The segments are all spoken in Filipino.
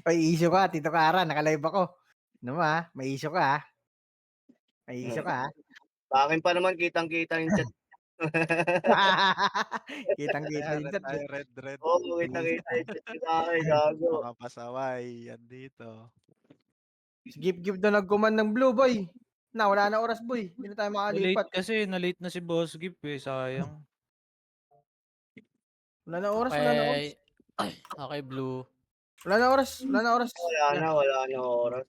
May issue ka, Tito Kara, naka-live ako. Ano ba, may issue ka, may issue ka, Sa akin pa naman kitang-kita yung chat. Kitang-kita Ayan, yung red chat, tayo, red, red. Oo, Please. kitang-kita yung chat mo sa'kin, gago. Mga pasaway, yan dito. Si Gip daw nag-command ng blue, boy. Wala na oras, boy. Hindi na tayo makalipat. Na-late na si Boss Gip eh, sayang. Wala na oras, wala na oras. Okay. Okay, Blue. Wala na oras, wala na oras. Wala na oras.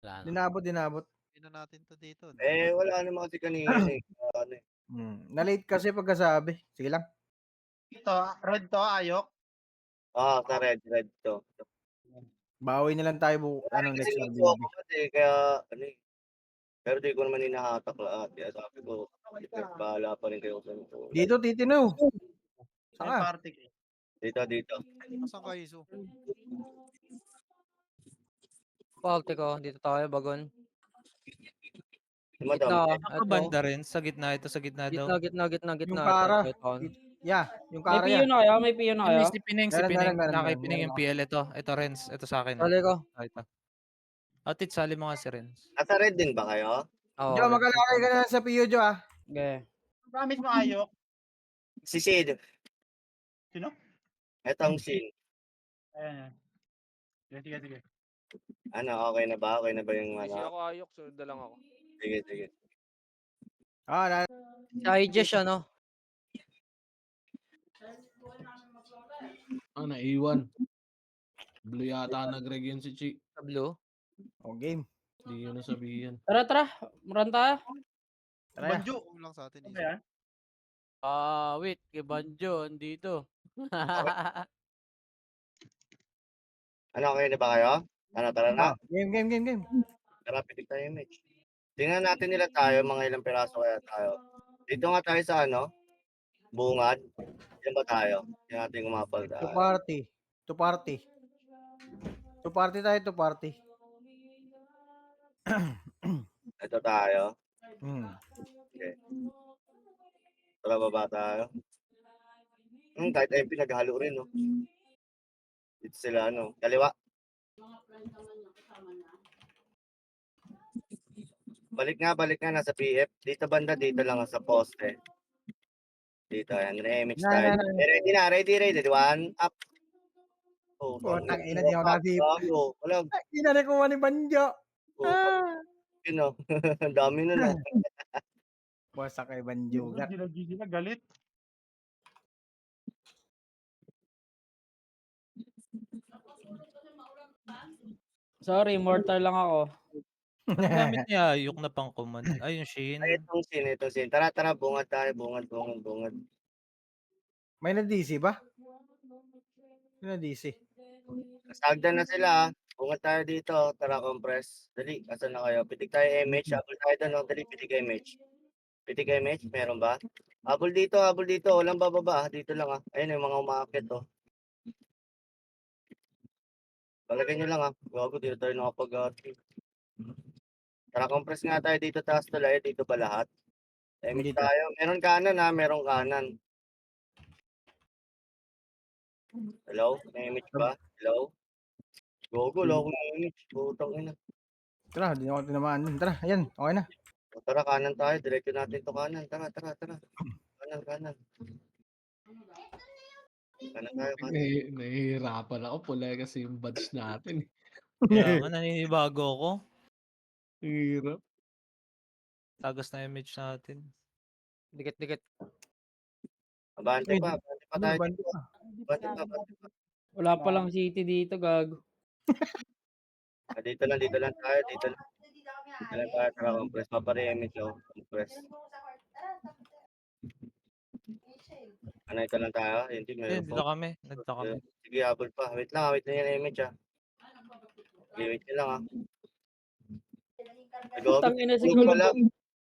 Wala na. Dinabot. Hindi na natin to dito. No? Wala naman kasi kanina eh. Na-late kasi pagkasabi. Sige lang. Ito, red to, ayok. Sa red to. Bawi na lang tayo Kasi next nagpo RBB. ako kaya pero di ko naman hinahatak lahat. Kaya sabi ko, bahala pa rin kayo sa Dito, Titino. May Saka? party kayo. Dito. Asan ka, Isu? Palte ko, dito tayo, bagon. Madam. Gitna, Sa banda rin, sa gitna ito, sa gitna daw. Gitna. Yung Kara. Yung May Kara piyo yan. na kaya, may piyo na kaya. Si Pining, Meron. Nakipining yung PL ito. Ito, Renz. Ito sa akin. Sali ko. Ito. Atit, sali mo nga si Renz. Nasa red din ba kayo? Oo. Jo, magkalakay ka na sa PU, Jo, ah. Okay. Promise mo ayok. Si Sid. Sino? Etong Sin. Ayan. Sige. Okay na ba? Okay na ba yung Kasi ako ayok, sunod na lang ako. Sige. Si Ijesh, ano? Naiwan. Blue yata nag-reg yun si Chi. Sa blue. Game. Hindi yun nasabihin. Tara. Maran tayo. Tara. Banjo. Huwag lang sa atin, Ano Isu. ba yan? Wait, kay Banjo, andito. Okay na ba kayo? Tara na. Game. Tara, pitik tayo yung match. Tingnan natin nila tayo, mga ilang piraso kaya tayo. Dito nga tayo sa bungad. Diyan ba tayo? Diyan natin umapal tayo. To party tayo. Ito tayo. Okay. Tara, baba tayo. Kahit MP naghalo rin, no? Dito sila, kaliwa. Balik nga, nasa PF. Dito banda, dito lang sa poste. Dito, yan. Remix tayo. Ready. One, up. Putang ina, di ako nasip. Wala. Hindi na nakuha ni Banjo. Ang dami na lang. Basta kay Banjo. Gila, galit. Sorry, mortal lang ako. Gamit niya ayok na pang command. Ay, yung Shin. Itong sin. Tara, bungad tayo. Bungad. May na-DC ba? May na-DC. Sagdan na sila. Bungad tayo dito. Tara, compress. Dali, asan na kayo? Pitik tayo MH. Habol tayo doon. Dali, pitik MH. Meron ba? Habol dito. Walang bababa. Dito lang. Ayun yung mga umaakit. Palagay nyo lang. Gago, dito tayo nakapag-ati. Tara, compress nga tayo dito. Taas tulay. Dito ba lahat? MH tayo. Meron kanan. Hello? May image ba? Hello? Gogo, loko na image. Putang ina. Tara, di ako tinamaan dun. Tara, ayan. Okay na. Tara, kanan tayo. Diretso natin to kanan. Tara. Kanan. Kanan tayo. Nahihirapan ako. Pula kasi yung badge natin. Kaya nga, naninibago ako. Hirap. Tagas na image natin. Dikit. Abante pa tayo. Banjo pa. Abante pa. Wala pa lang city dito, gago. Dito lang tayo. Dito lang tayo. Tara, compress. Papare-image ako. Compress. Ito lang tayo. Hindi, meron Dito kami. Sige, habol pa. Wait lang yung image Wait nyo lang Putang ina si Kulog.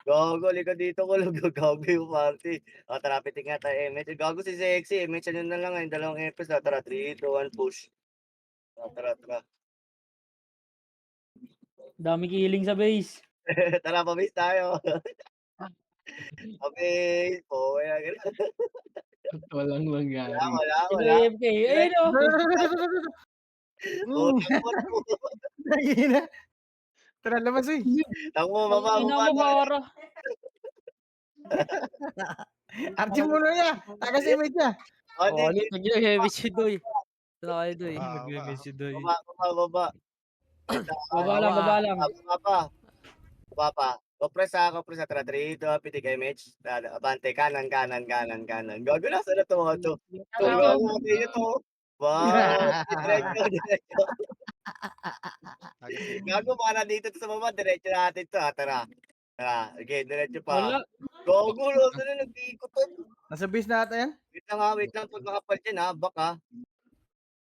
Gago, lika dito ko lang. Gago yung party. Tara, pitik nga tayo image. Gago si Sexy. Image na lang yung dalawang episode. Tara, 3, 2, 1, push. Tara. Dami killing sa base. Tara, pabase tayo. Pabase. Walang nangyari. Wala. AFK. Ayun o. Utang mo. Tangina. Tara, labas eh. Tangmo, baba. Inamabara. Archie mo na niya. Tagas image niya. O, di, Ulit, nagyan heavy si Doy. Ano kayo, Doy? Mag-message si Doy. baba. Baba lang, baba lang. Baba pa. Compress ha. Tara, 3, 2, pitik image. Abante, kanan. Gago na, sana ito mga to. Gago natin ito. Wow, diretso. Gago, baka nandito sa baba, diretso natin to. Tara. Okay, diretso pa. Wala. Gago, nasa na nag-iikot to. Nasa base na ata yan. Wait lang. Pag makapal dyan ha, baka.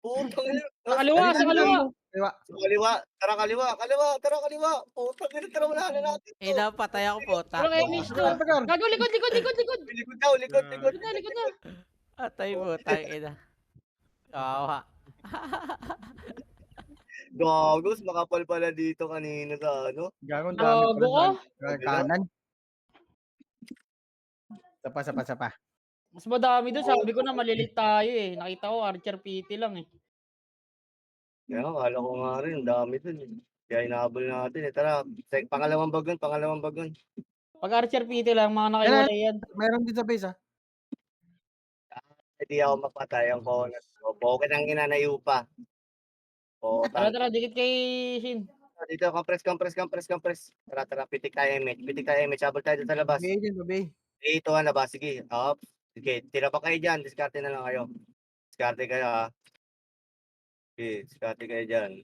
Putang ina. Sa kaliwa, sa kaliwa. Diba? Sa kaliwa. Tara, kaliwa. Putang ina, tara, wala na natin. Eh, napatay ako po. Walang English to. Tagar. Gago, likod. Likod daw, likod. Likod na. Atay mo, tangina. Kawawa. Gagos, makapal pala dito kanina sa ano. Gagong Gago dami ka. pala. Kanan. Sapa. Mas madami doon. Sabi ko na malilit tayo eh. Nakita ko Archer PT lang eh. Kaya akala ko nga rin, ang dami dun. Kaya inahabol natin eh. Tara, pangalawang bagon. Pag Archer PT lang, mga nakaiwalay yan. Meron din sa base ah. Hindi ako mapatay ang konas ko. Bokit ang inanayo pa. Tara, dikit kay Shin. Dito, compress. Tara, pitik tayo image. Habol tayo dun sa labas. Babay din, babay. Ito na ba? Sige, up. Sige, tira pa kayo dyan. Diskarte na lang kayo. Diskarte kayo ha. Sige, diskarte kayo dyan.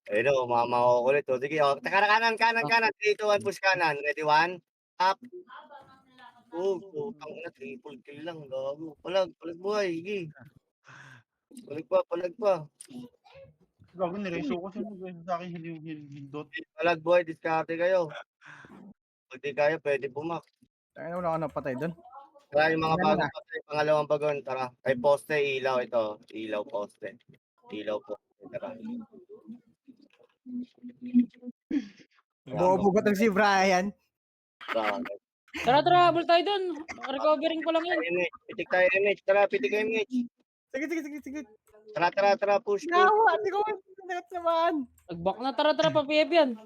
Ayun o, mama ko ulit. Sige, kanan. 3, 2, 1, push kanan. Ready, 1, up. Putang na, triple kill lang. Gago. Palag buhay. Sige. Palag pa. Gago, nireso ko sa akin hindot. Palag buhay, diskarte kayo. Pag di kaya, pwede bumak. Tayo na wala ako napatay doon. Tara, yung mga Ano bago na? pa, pangalawang bagon. Tara, ay poste, ilaw ito. Ilaw, poste. Tara. Bobo ba tong si Brian? Tara. Tara, habol tayo doon. Recovering pa lang yan. Pitik tayo image. Tara, pitik image. Sige. Tara, push. Nawa, hindi ko nagat naman. Nag-back na. Tara, pa PF yan.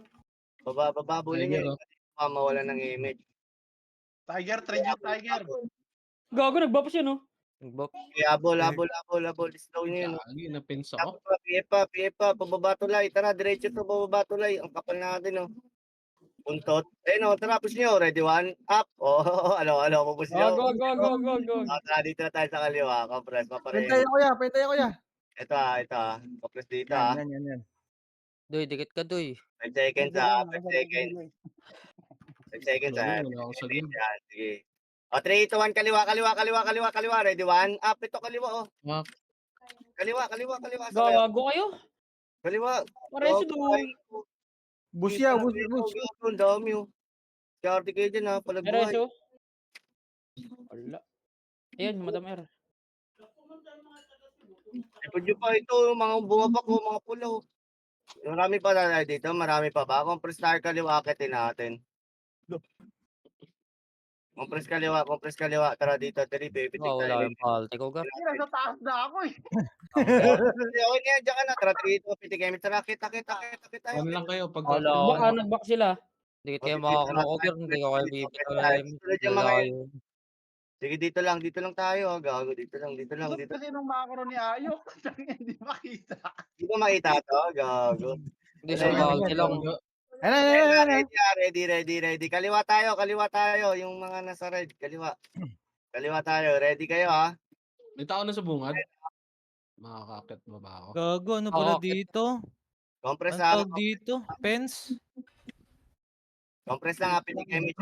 Baba, bulin Tiger, nyo. Mawala ng image. Tiger, Tiger. Gago, nag-buff siya no. Nagbop. Habol. Slow nyo yun. Gagi, napins ako. PF pa. Pababa tulay. Tara, diretso to, pababa tulay. Ang kapal natin, oh. Puntot. No, tara, push nyo. Ready, 1, up. Oh, ano, push nyo. Go. Tara, dito na tayo sa kaliwa. Compress, Pintay ako ya. Ito ah. Compress dito ah. Yan. Doy, dikit ka, Doy. 5 seconds ah. 5 seconds. 5 seconds ah. Wala ako sa game. Yan, sige. O, 3, 2, 1, kaliwa. Ready, 1, up. Ito, kaliwa, oh. Up. Kaliwa. Sa kayo. Gago kayo. Kaliwa. Pareso doon. Busya. Ang dami, oh. Karte kayo dyan, ha. Palagbuhay. Pareso. Wala. Ayan, Madam R. Ipod nyo pa ito, mga bumabak, oh, mga pula, oh. Marami pa na dito, marami pa ba? Compress tayo kaliwa, akitin natin. Compress kaliwa. Tara dito, pitik Wow, wala tayo. yung palte ko, Gar. Nasa taas na ako eh. Okay niya, dyan ka na. Tara, 3, 2, pitik kami. Tara, kita. Ano lang kayo pag Wala. Nag-back sila. Dikit kayo makakuha ko, Gar. Hindi ko kayo bibitaw na yung wala kayo. Sige, dito lang tayo. Gago, dito lang. Kasi nung makaroon ni Ayok, hindi makita. Hindi ko makita to, gago. Hindi sa palte lang. Ready. Kaliwa tayo. Yung mga nasa red, kaliwa. Kaliwa tayo. Ready kayo, ha? May tao na sa bungad? Makakakit ba ba ako? Gago, ano pala Oo, dito? Compress Ang ha. tawag dito? Pens? Compress lang, ha. Pitik image.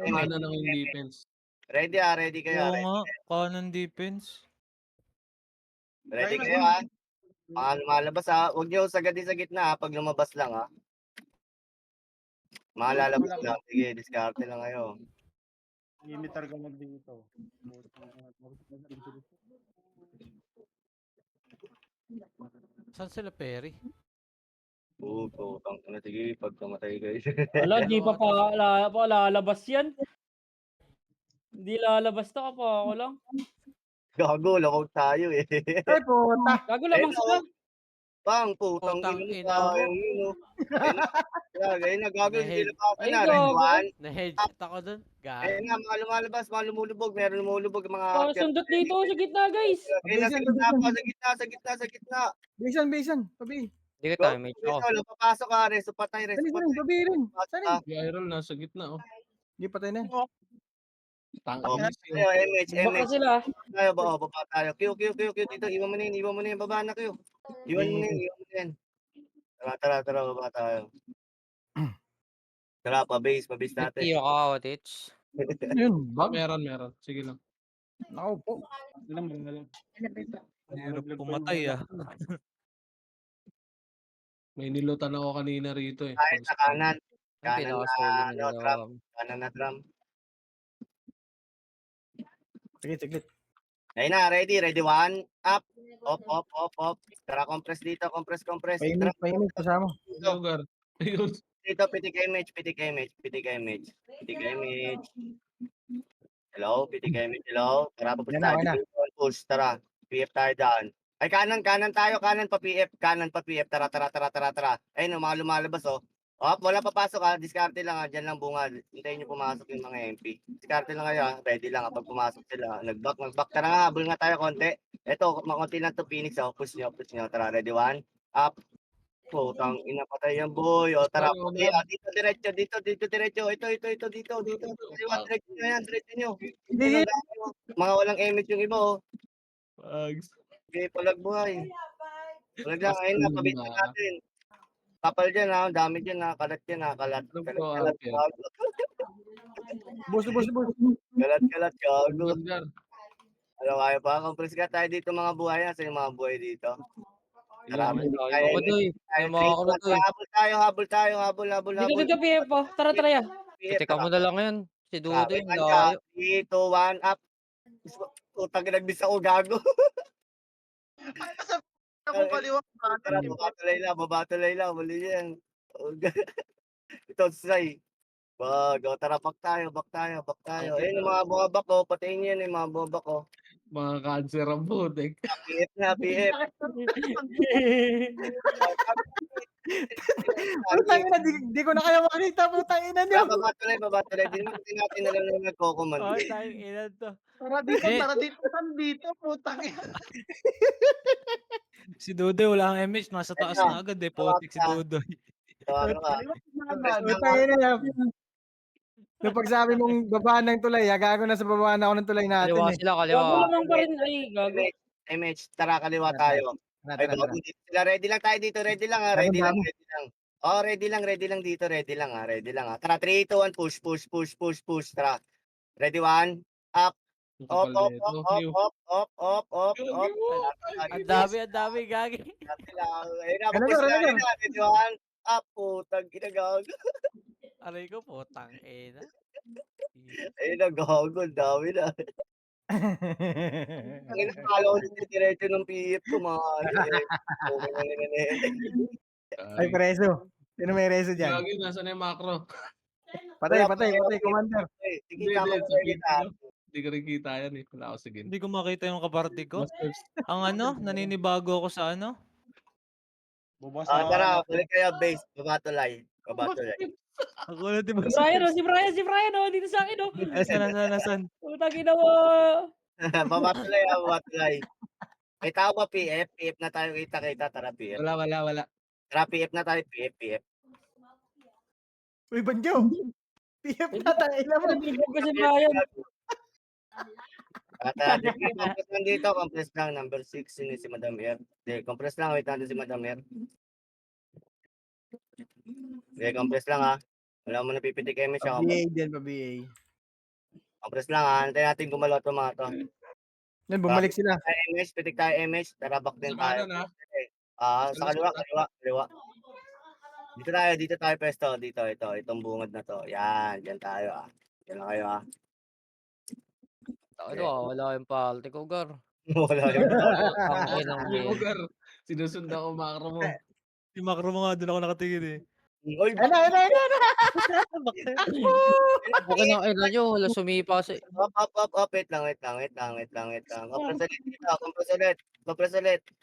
Mana ng yung defense. Ready, ha. Ready kayo. Oo nga, kanan defense. Ready kayo, ha? Malabas, ha. Huwag nyo sagad sa gitna, ha. Pag lumabas lang, ha. Malalabas lang. Sige, diskarte lang kayo. Limitar ka mag dito. Saan sila, Perry? Putang na. Sige, pag tumatay kayo. Wala, di pa lalabas yan. Hindi lalabas to pa ako lang. Gago, lakog tayo eh. Ay, puta. Gago lamang Ayun, sila. Pang, putang Putang ina mo, ina mo. sayang yun, oh. Ayun na, gago, hindi Nahid. labasan Ay, na. gago. Red one. Na-headshot ako dun. Ayun Gago. na, mga lumalabas, mga lumulubog. Meron lumulubog, mga Sundot dito sa gitna, guys. Ayun na, sa gitna pa, sa gitna. Bisan. Pabi. Hindi ka Go, tayo, mate ako. Ito, papasok ka, reso patay, Sali, pabi rin. Pasok Sali. ka. Si Iron nasa gitna, oh. Hindi, patay na. Tang Oh, inis yun. Ayo, MH, Baka MH. sila. Tayo ba? Oh, baba tayo. Q, dito. Iwan mo na yun. Baba na, Q. Iwan mo na yun. Tara, baba tayo. Tara, pa-base natin. Nagtiyo ka, Otich. Yun, bag. Meron. Sige lang. Ako po. Alam. Hirap pumatay ah. May nilutan ako kanina rito eh. Tayo sa kanan. Ang Kanan pinaka-solo na, na ano, ginawa drum. mo. Kanan na drum. Sige. Ayun na, ready, one. Up. Off. Tara, compress dito, compress. Paimig kasama. Lugar. Ayun. Dito, pitik image. Hello, hello. Tara, pupush Yan na, tayo. okay na. Dito, push, tara. PF tayo daan. Ay, kanan tayo, kanan pa PF. Tara. Ayun, mga lumalabas, oh. Wala papasok ha, diskarte lang ha, dyan lang bungad. Hintayin nyo pumasok yung mga MP. Diskarte lang kayo ha, ready lang kapag pumasok sila. Nag-back. Tara nga, habol nga tayo konti. Ito, makunti lang to Phoenix ha, push nyo. Tara, ready, one, up. Putang ina, patay yan boy. O tara, puti, dito diretso. Dito. Diretso nyo. Sige. Mga walang image yung iba oh. Bags. Okay, palag buhay. Palag lang, ayun na, pabit na natin. Kapal dyan ha, dami dyan ha, kalat. Kalat. Bus. Kalat, gago. Lugar. Ano kaya pa? Compress ka tayo dito mga buhay ha, sa yung mga buhay dito. Tara, Ayoko doy. May mga ako na to eh. habol tayo. Dito, PF po. Tara ya. Pitika mo na lang yan. Si Dudo Wait yung lang ka. layo. 3, 2, 1, up. Utang nag-miss ako, gago. Ako kaliwa. Tara, babatulay lang. Mali yan. Ito, Sai. Tara, back tayo. Ayun, yung mga bumabak ko. Patayin niyo yan, yung mga bumabak ko. Mga cancer ang putik. PF na, PF. Putang ina, di ko na kaya makita. Putang ina niyo. Babatulay. Di natin na lang yung nagko-command. tayong ina to. Tara dito. Saan dito? Putang ina. Si Dudoy wala kang MH, nasa taas na agad eh. Potik si Dudoy. Ano ka? Putang ina niyo. Nung pagsabi mong babaan ng tulay, gago na sa babaan ako ng tulay natin Kaliwa eh. sila, Gago kaliwa. lamang pa rin. Ay, gago. MH, tara, kaliwa tayo. Ay, Tara. bago dito sila. Ready lang tayo dito. Ready lang ha. Ready lang. Oh, ready lang dito. Ready lang ha. Tara, 3, 2, 1, push. Tara. Ready, 1, up. Op. Ang dami, gagi. Ayun na, push na. Ready, 1, up. Putang ginagag. Aray ko, putang ina. Ayun na, gago. Ang dami na. Ang inakala ko na diretso ng PF ko, mga Ay, preso. Sino may reso dyan? Lagi, nasa na yung macro? Patay, commander. Sige, tama Sa ko kita. Hindi ko rin kita yan eh. Wala ako sige. Hindi ko makita yung kaparte ko. Masters. Ang naninibago ako sa Bubas Tara, balik kayo base. Babatulay. Ako na diba? Si Brian, oh. Dito sa akin, oh. Nasaan? Putang ina mo. Babatulay. May tao ba PF? PF na tayo kita. Tara, PF. Wala. Tara, PF na tayo. PF. Uy, Banjo. PF na tayo. Ilan mo? Nabibog ko si Brian. Compress lang dito. Compress lang. Number 6. Sino si Madam Air? Compress lang. Wait natin si Madam Air. Compress lang ha. Wala mo napipitik kami siya. Pa-BA dyan, pa-BA. Compress lang ha. Antayin natin gumalaw ito mga to. Yan, bumalik sila. MH, pitik tayo MH. Tara, back din Sa tayo. kanan, Sa kaliwa. Dito tayo pesto. Dito, itong bungad na to. Yan, dyan tayo ah. Dyan lang kayo ah. Wala yung palti ko, gar. Wala yun. Ang inang Lugar. Sinusundan ko macro mo. Si Macro mo nga doon ako nakatingin eh. Uy, Ayun na. Okay ng ina nyo, wala sumipa sa... up. Wait lang.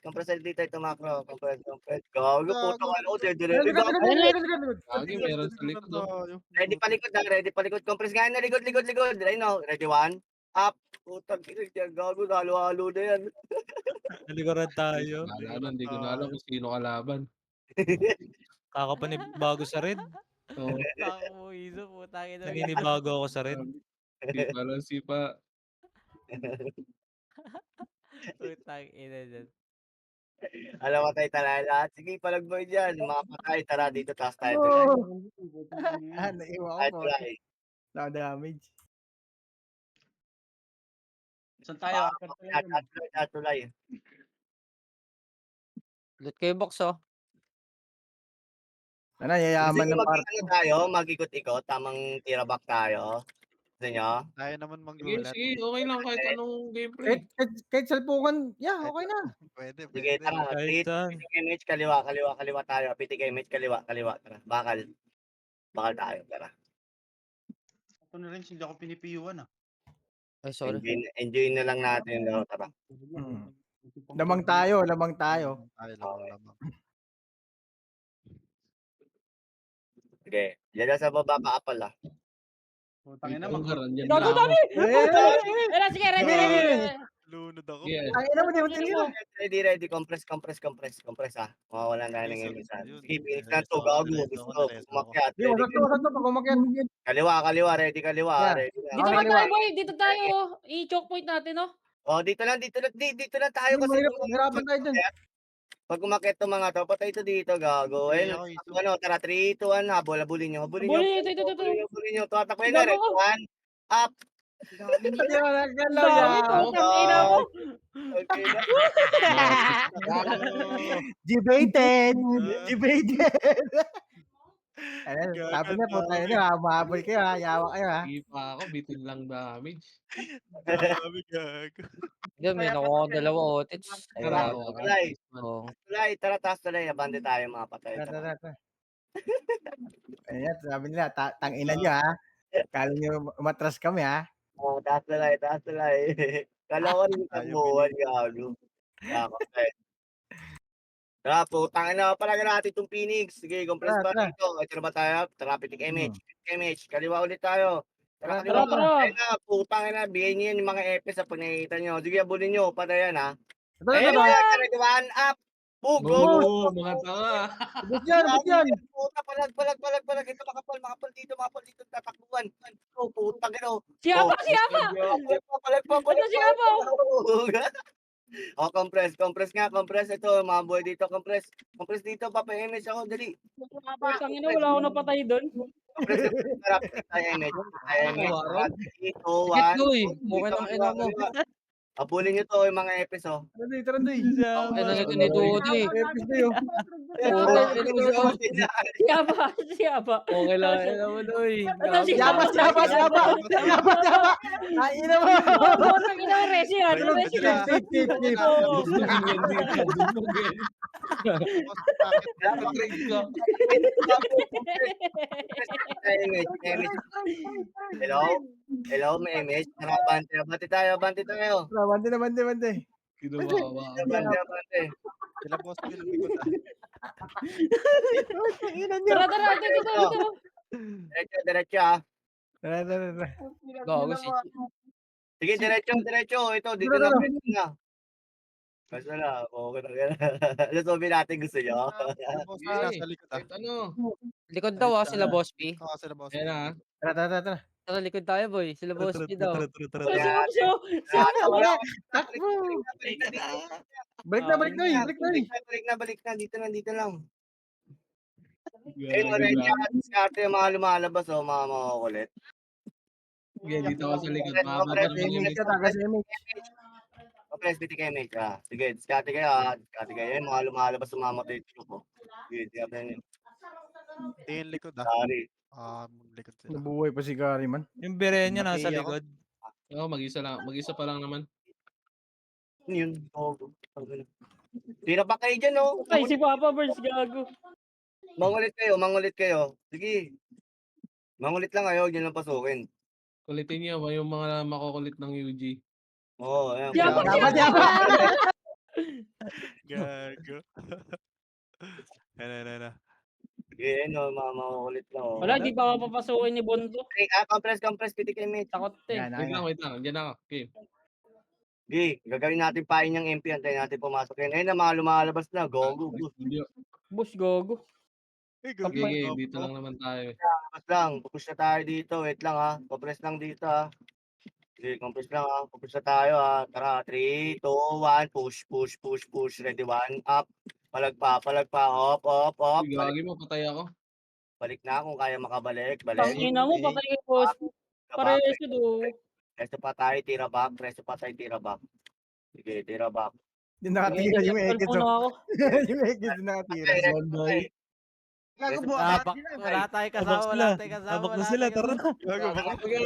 Compress ulit dito ito macro. Compress. Gago, puto ka ako. Ready. Lagi meron sa likod. Oh. Ready palikod. Compress nga na, likod. Ayun o, ready, 1, up. Putang ina yan, gago, halo-halo na yan. Nalikuran tayo. Wala na, hindi ko na alam kung sino kalaban. Kakapanibago sa red. Oo. Tako mo, Iso, putang ina. Naninibago ako sa red. Sipa lang, sipa. Putang ina dyan. Alam, matay tayo lahat. Sige, palagboy dyan. Mga patay, tara dito, taas tayo. Naiwan Tayo ko. tulay. Na-damage. Saan tayo? Upper tayo. Tayo tulay. Loot kayo box, oh. Ano, yayaman Sige, ng party. mag-ikot-ikot. Tamang tira back tayo. Gusto nyo? Tayo naman Sige, manggulat. sige, okay lang kahit anong gameplay. Kahit salpukan, okay na. Pwede, Sige, pwede. tara. Kahit saan. Pitik image, kaliwa tayo. Pitik image, kaliwa. Tara, bakal tayo, tara. Ito na rin, hindi ako pinipiyuan ah. Ay, sorry. Enjoy na lang natin. No? Tara. Lamang tayo. Tayo lamang. Sige, dyan sa baba ka apal ah. Putang ina, Ang garan yan Gago, lang. dami! Eh, Era, sige, ready. Lunod ako. Yes. ang ina mo, di mo tinira. Ready. Compress ah. Mawawalan tayo ng Yun, image. yun. Sige, finish na to. Gago. Diretso Gusto. ako, diretso ako. Umakyat. Di, wasat to, pag umakyat. Kaliwa. Ready, kaliwa. Yeah. Ready na. Dito Okay, ka kaliwa. tayo, boy. Dito tayo. I-choke point natin, no? Oh, dito lang tayo kasi Hirapan tayo dun. pag umakyat to mga to, patay to dito, gago. Okay, Ayun, ako, Iso. ano, tara, 3, 2, 1, habulin nyo. Habulin nyo, ito. Habulin nyo. Tatakbo na, Gago ko. 1, up. Hindi mo nagalaw Dami, yan. putang ina mo. Okay na. Debated. Ano, Gago, sabi niya, puta yun, mahabol kayo ha, yawa kayo ha. Sipa ako, bitin lang damage. Dami, gago. Hindi, may nakuha akong 2 otits. Tara, tulay. Oo. Tara, taas tulay. Abante tayo, mga patay. Tara. Ayan, sabi nila, tangina nyo ha. Kala nyo umatras kami ha. Oh, taas tulay. Kala ko rin Tayo, buwan, gago. Gago, eh. Tara, putang ina, palaga natin itong Phoenix. Sige, compress pa Tara. dito. Ito na ba tayo? Tara, pitik image. Kaliwa ulit tayo. Tara, Tara. Ayun na, putang ina, bigyan nyo yan yung mga epes sa pag nakikita nyo. Sige, abulin nyo, patayan ha. Ayun Tara. na, ready, 1, up. Boom, go. Oo, mga tanga. Bus yan. Puta, palag. Ito, makapal dito, tatakbuhan. Oh, puta, gano'n. Siapa? Palag pa. Ano siapa? Oh, compress nga. Ito, mga boy dito, compress dito, papa-image ako, dali. Putang ina, wala ako napatay doon. Compress, tara, tayo image. Sikit ko eh. Okay ng ina mo. Abulin nyo to, yung mga epis, oh. Tara. Ay, nalito ni Dudu eh. Epis na yun. Putang ina mo siya. Siapa? Okay lang, ina mo doy. Ano si Yaba. Ay, ina mo. Putang ina, Resi yan. Resi yan. Tip. Image. Hello, may image. Tara, bante tayo. Bante. Kinumawa. Bante. Sila boss, pinamikot ah. Tara, dito. Diretso ah. Tara. Gago si... Sige, diretso. Ito, dito Tara. na. Basta na, okay na yan. Lusobi natin, gusto nyo? Sila boss, nasa likod ah. Kahit ano. Likod daw ah, sila Boss P. Ito sila boss. Ayan na. Tara. Tara, likod tayo boy. Sila Boss P daw. Siapa? Takbo. Balik na. Balik na. Dito lang. Ayun, rin yan. Diskarte yung mga lumalabas, mga makukulit. Sige, dito ako sa likod. Mahaba pa naman yung Compress, bitik kayo, mate. Sige, diskarte kayo. Yung mga lumalabas, sumamatay dito po. Sige, diyan. Tingin likod ah. Sorry. Likod sila. Nabuhay pa si Gary man. Yung bere niya nasa Pati ako. likod. Oo, mag-isa pa lang naman. Ano yun? Tira pa kayo dyan, oh. Ay, si Papa Burns, gago. Mangulit kayo. Sige. Mangulit lang kayo, huwag niyo lang pasukin. Kulitin niyo ba yung mga makukulit ng UG? Oo, ayan. Siapa, Dapat, siapa? dapat. Gago. Ano. Sige, ayun, mga makukulit lang. Wala, di pa ako papasukin ni Bonto. Compress, pitik image. Takot eh. Yan, Wait ayan. lang, wait lang. Diyan ako. Okay. Sige, gagawin natin pain yung MP, antayin natin pumasok yan. Ayun na, mga lumalabas na. Go. Studio. Bus, gogo. Sige, dito lang naman tayo. Labas lang, pupush na tayo dito. Wait lang ha. Compress lang dito ha. Sige, compress lang ha. Pupush na tayo ha. Tara, 3, 2, 1. Push. Ready, 1. Up. Palag pa. Op. Uy, gagi mo, patay ako. Balik na kung kaya makabalik. Tangina mo, patay kay boss. Parehas yun do. Presto pa tayo, tira back. Sige, tira back. Yung nakatira yung Ekis. Cellphone ako. Yung Ekis yung nakatira. Gago po. Wala tayo kasama, wala tayo kasama. Tabak na sila, tara na. Gago, baka Okay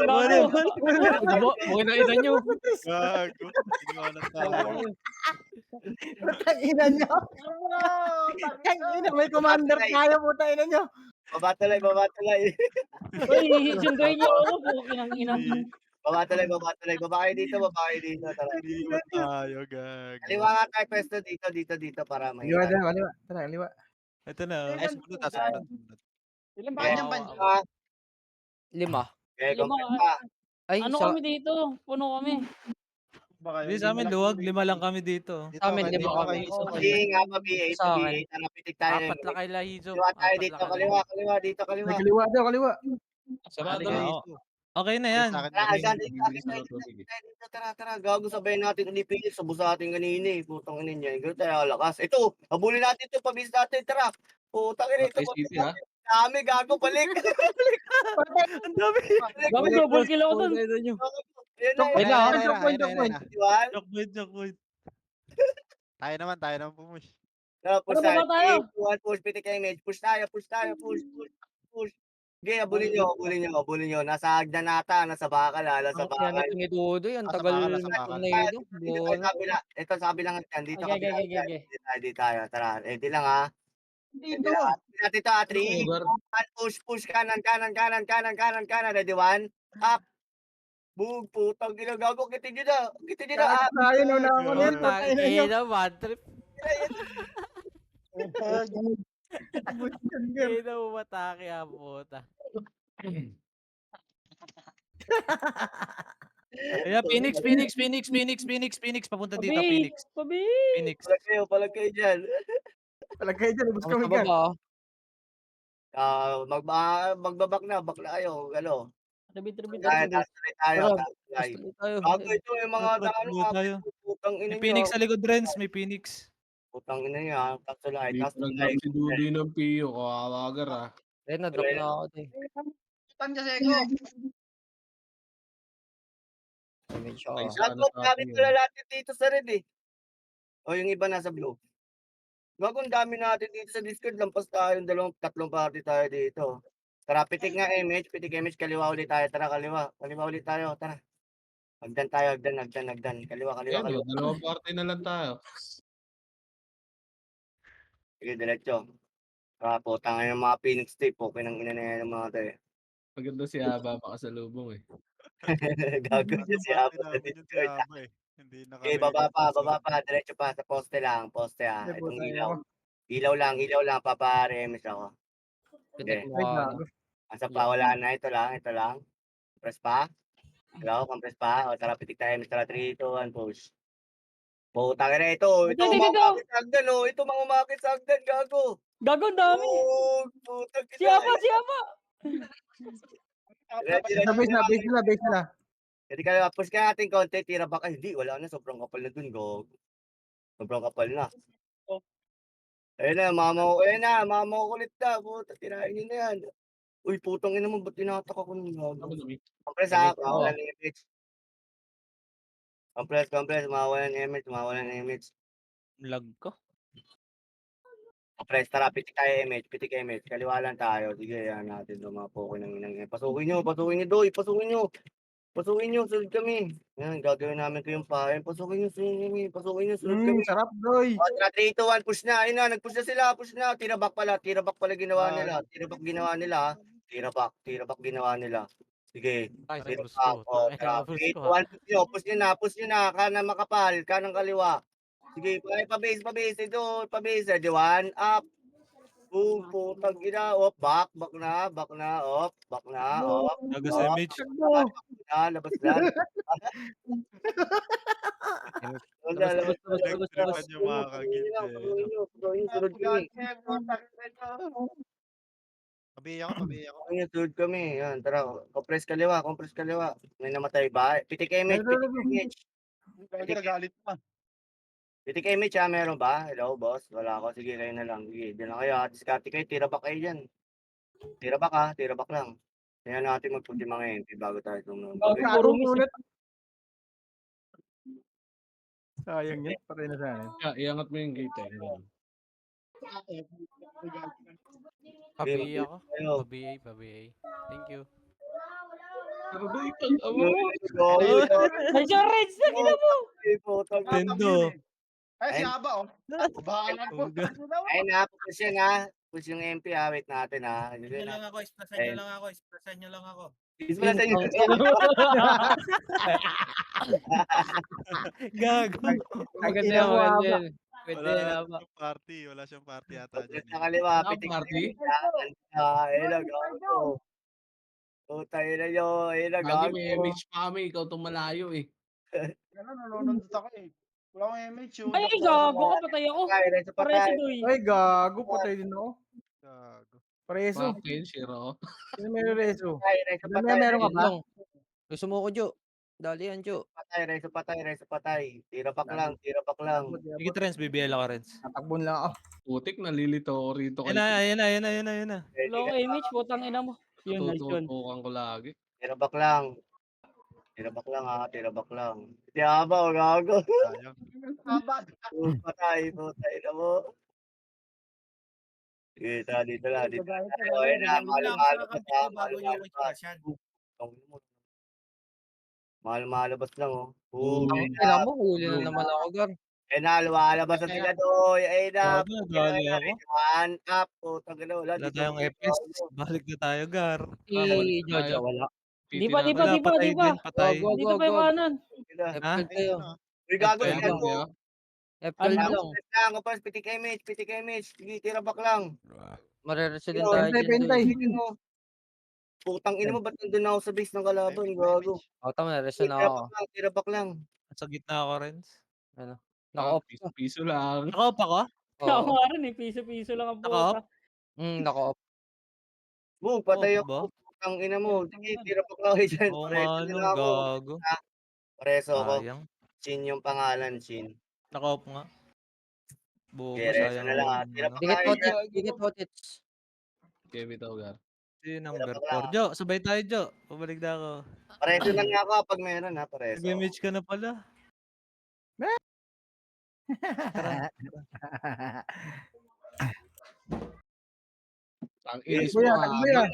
na ina nyo. gago. Ginawa ng tao. Tangina nyo. Tangina, may commander tayo po tayo nyo. Babatulay. Uy, sunduin niyo ako. Pukinang ina. Babatulay. Baba kayo dito. Tara. Iniwan tayo, gago. Kaliwa nga tayo pwesto dito para Kaliwa mahina. dyan, kaliwa. Tara, kaliwa. Ito na. Ilan Sumunod. Ilan ba kanyang ban? 5. Okay, Lima. compress pa. Ay, Ano sa kami dito? Puno kami. Baka Hindi sa amin, luwag. 5 lang kami dito. sa amin, 5 kami. Sige nga pa, BA. Sa akin. Tara, pitik tayo. Apat lang kay Lahizo. Kaliwa tayo Apat dito. lang kay Kaliwa. Dito, May kaliwa. kaliwa daw, kaliwa. Sarado Sige. na. Okay na yan. Tara, agad Bibilis na ito. Sige. dito. Tara. Gago sabayin natin. Ulipilis. Sabos sa ating kanina eh. Putang ina niya. Ganun tayo lakas. Ito, habulin natin ito. Pabis natin. Tara. Putang ina ito. Patay City, ha? Dami, gago. Balik. Ang dami. Gabi, double kill ako dun. Yan na. Wait lang, Joke point. Tayo naman pumush. Tara, push Tara, tayo. baba tayo. 8, 1, push. Pitik kayo image. Push tayo. Push. Okay, habulin nyo. Nasa hagdan nata. Nasa bakal ha. Nasa Ang kaya bakal. nito ni Dodo, ang Nasa tagal bakal, na nasa bakal. na yun. Dito tayo sa kabila. Ito sa kabilang hagdan. Dito Okay. kabila. Dito tayo. Tara. Ready lang ha. Dito. Natin ito ha. 3, Over. 1, push. Kanan. Ready, 1. Up. Bug. Putang ginagago. Kitin nyo na. Up. Tayo na ako Yun. nito. Tayo na nyo. Ina, bad trip. Ina, umatake ang puta. Kaya Phoenix. Papunta dito, Phoenix. Pabi. Phoenix. Palag kayo dyan. Palagay dyan, ubus kami Sa dyan. baba. Magbabak na. Bakla kayo. Galo. Tribit. Tayo. Tayo. Bago ito yung mga Tuloy tayo. putang ina May nyo. Phoenix sa likod, Renz. May Phoenix. Putang ina nyo ha. Tapsolay. Dito nag-drop si Dodo ng Pio. Kawawagar, ha? Eh, na-drop na ako din. Tan kasi ko. Image ako. Ay, Gago, gamit ko na natin dito sa red eh. O yung iba nasa blue. Gago, ang dami natin dito sa Discord. Lampas tayo. Tatlong party tayo dito. Tara, pitik image. Kaliwa ulit tayo. Tara, kaliwa ulit tayo. Tara. Hagdan tayo. Kaliwa. Ayan, dalawang party na lang tayo. Sige, diretso. Putang ina yung mga Phoenix tape. Okay nang ina na yan ng mga tayo. Maganda si Aba makasalubong, eh. Gago siya si Abo sa Discord. Hindi na Okay, baba pa. Diretso pa sa poste lang. Poste ha. Itong ilaw. Ilaw lang. Paparemis ako. Pitik mo Ay, ako. gago. Asa pa, wala na. Ito lang. Press pa. Hello, compress pa. O, tara, pitik tayo. Tara, 3, 2, 1, push. Putang ina ito. Ito, Ito. umakit sa hagdan, oh. Ito, mga umakit sa hagdan, gago. Gago, ang dami. Putang ina. Siapa? Ready, Base na. Jadi kalau push ka natin konti, tira ba ka? Hindi, wala na. Sobrang kapal na dun, gago. Sobrang kapal na. Ayun na, mama ko ulit na. Puta, tirahin nyo na yan. Uy, putang ina mo, ba't tinatak ako ng gago? Compress ha, mawawalan ng image. Compress, mawawalan ng image. Lag ko. Compress, tara, pitik image. Kaliwa lang tayo. Sige, yan natin ito, mga pokoy ng inang. Pasukin nyo, doy, pasukin nyo. Pasukin nyo, sunod kami. Yan, gagawin namin ko yung pahay. Pasukin nyo, sunod kami. Pasukin nyo, sunod kami. Sarap, Doy. O, tara, 3, 2, 1, push na. Ayun na, nag-push na sila, push na. Tirabak pala ginawa nila. Tirabak ginawa nila, ha. Tirabak ginawa nila. Sige, Ay, tirabak. ko. O, tara. 3, 2, 1, push nyo, push nyo na. Kanan makapal, kanang kaliwa. Sige, pa-base. Ito, pa-base. Ready, 1, up. Boom, putang ina. Op, back na. Op, back na. Op, Nagas op. image. Labas na. Nagtripan yung mga kagilid eh. Sunod kami. Pabiya ko. Ayun, sunod kami. Yan, tara. Compress kaliwa. May namatay ba? Pitik image. Nagagalit pa. Pitik image ha, meron ba? Hello, boss. Wala ako. Sige, kayo na lang. Sige, dyan na kayo. Diskarte kayo. Tirabak kayo dyan. Tirabak lang. Kaya natin magputi mga MP bago tayo tumunod. Puro miss. Sayang yan. Patay na sana. Iangat mo yung gate eh. Ganun. Pabiya ko. Ayo. Pabiya. Thank you. Pero doy, pag Nandiyan Reds na gina mo. Tendo. Ay, si Aba, oh. Bahala po. Ay na, push yan ha. Push yung MP ha. Wait natin ha. Espresan nyo lang ako. Is mo na tayo. Gago. Agad Ina na mo, yan, Aba. Jel. Pwede Wala na ba? siyang party ata Compress dyan. na kaliwa. Ano, Pitik party? Ayun na, gago. Tayo na nyo. Ayun na, Lagi may gago. image pa kami, ikaw itong malayo eh. Ano, nanonood ako eh. Wala akong image yung... Ay, gago ka, patay ako. Reso pa Pareso tayo. doy. Ay, gago. Patay din ako. Gago. Preso. Bakit, Shiro? Sino may reso? Reso pa tayo. Meron ka ba? Gusto mo ko, Jo? Dali yan, Jo. Reso pa tayo. Tirabak lang. Sige, Trends. BBL ako, Trends. Natakbon lang ako. Putik, nalilito ako rito. Ayun na. Wala akong image, putang ina mo. Yun, nice yun. Natututukan ko lagi. Tirabak lang ha. Hindi aba, gago. Sayang. Aba. Patay na mo. Sige, tara dito lang. Ayun na, malabas ha. Malabas lang, oh. Ang ina mo, huli na naman ako, Gar. Ayun na, lumalabas na sila doy. Ayun na. Gago, nadali ako. One up. Putang ina, wala. Wala tayong FS. Balik na tayo, Gar. Si Jojo, wala. Di pa. Wala, patay din. Patay. Dito pa yung kanan. FL kayo. Uy, gago, FL yan lang, mo. yeah. FL Ano? lang. Kapag pitik image. Sige, tirabak lang. Mareresa din tayo Pentay, dyan, pentay. Jo. Putang ina mo, ba't nandun ako sa base ng kalaban? Gago. O, tama, mareresa na ako. Tirabak lang. Sa gitna ako, Renz. Naka-off. Piso lang. Naka-off ako? Ako Oo. nga rin eh, piso-piso lang ang Naka-off? puta. Naka-off. Boom, patay Off ba? ako. Putang ina mo. Sige, tirabak lang kayo dyan. Oo Pareso nga, na no. lang ako. Gago. Pareso ako. Sayang. Chin yung pangalan, Chin. Naka-off nga. Bobo, Okay, reso sayang. na lang ha. ang Tirabak Dikit lang mo, kayo dyan. dikit mo, tits. Okay, bitaw, Gar. Hindi, number 4. Jo, sabay tayo, Jo. Pabalik na ako. Pareso lang nga ako pag meron ha. Pareso. Nag-image ka na pala. Ang inis mo, Kuya, ha? takbo yan.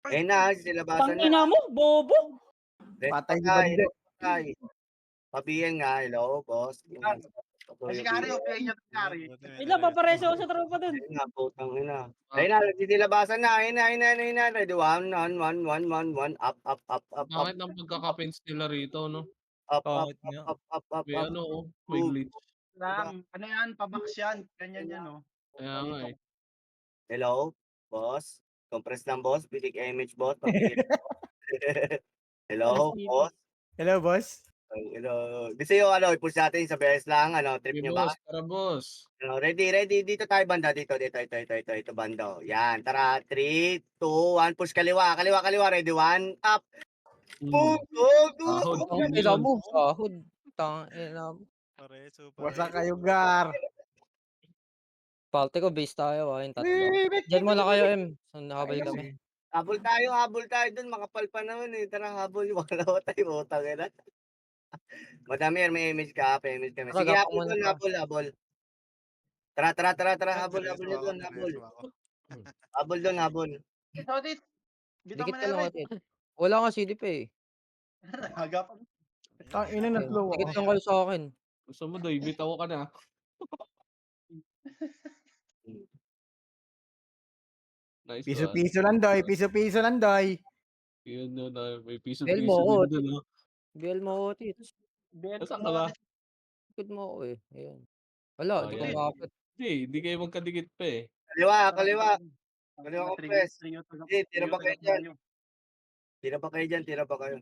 Ayun na, silabasan na. Tangina mo, bobo. Patay di bando. Pabiyan nga, hello, boss. Ay, si Kari, okay niya si Kari. Ila, papareso ako sa tropa dun. Ayun na, putang ina. Ayun na, nagtitilabasan na. Ayun na. Ready, one. Up. Bakit ang pagkakapins nila rito, no? Up. Pangit nga. May ano, oh, may glitch. Ram, ano yan, pabox yan. Ganyan yan, oh. Kaya nga eh. Hello, boss. Compress lang, boss. Pitik image, boss. Papigil. Hello, boss. Hello, boss. Hello. Gusto yung i-push natin sa beses lang, trip Hey, nyo ba? boss, tara, boss. Ready. Dito tayo banda. Dito, banda. Yan, tara. 3, 2, 1. Push kaliwa. Ready, 1, up. Boom, Sahod. Ang ina mo, sahod. Tangina mo. Pareso, Wasa kayo, Gar. Palte ko, base tayo, yung tatlo. Diyan muna kayo, M. So, nakabalik kami. Habol tayo dun. Makapal pa naman eh. Tara, habol. Wala tayo. Utang ina. Madami yan. May image ka. Sige, Tara, habol. Tara. Habol nyo dun. Habol. So, dit. Bitaw Dikit mo ka na lang, rin. Otit. Wala nga CDP eh. Aga pa. Tangina na slow Tikit ako. lang kayo sa akin. Gusto mo, Doy, bitaw ka na. Nice one. Piso-piso lang, Doy. Piso-piso lang, Doy. Yun no, na may Bel piso-piso mo ako. din doon, no? Bel mo ako, tits. Nasaan ka ba? Likod mo ako eh. Ayan. Wala, Oh, di ko yan. makapit. Hindi kayo magkadikit pa eh. Kaliwa, kaliwa. Kaliwa ko, press. Hindi, tira ba kayo dyan? Tira ba kayo dyan? Tira ba kayo?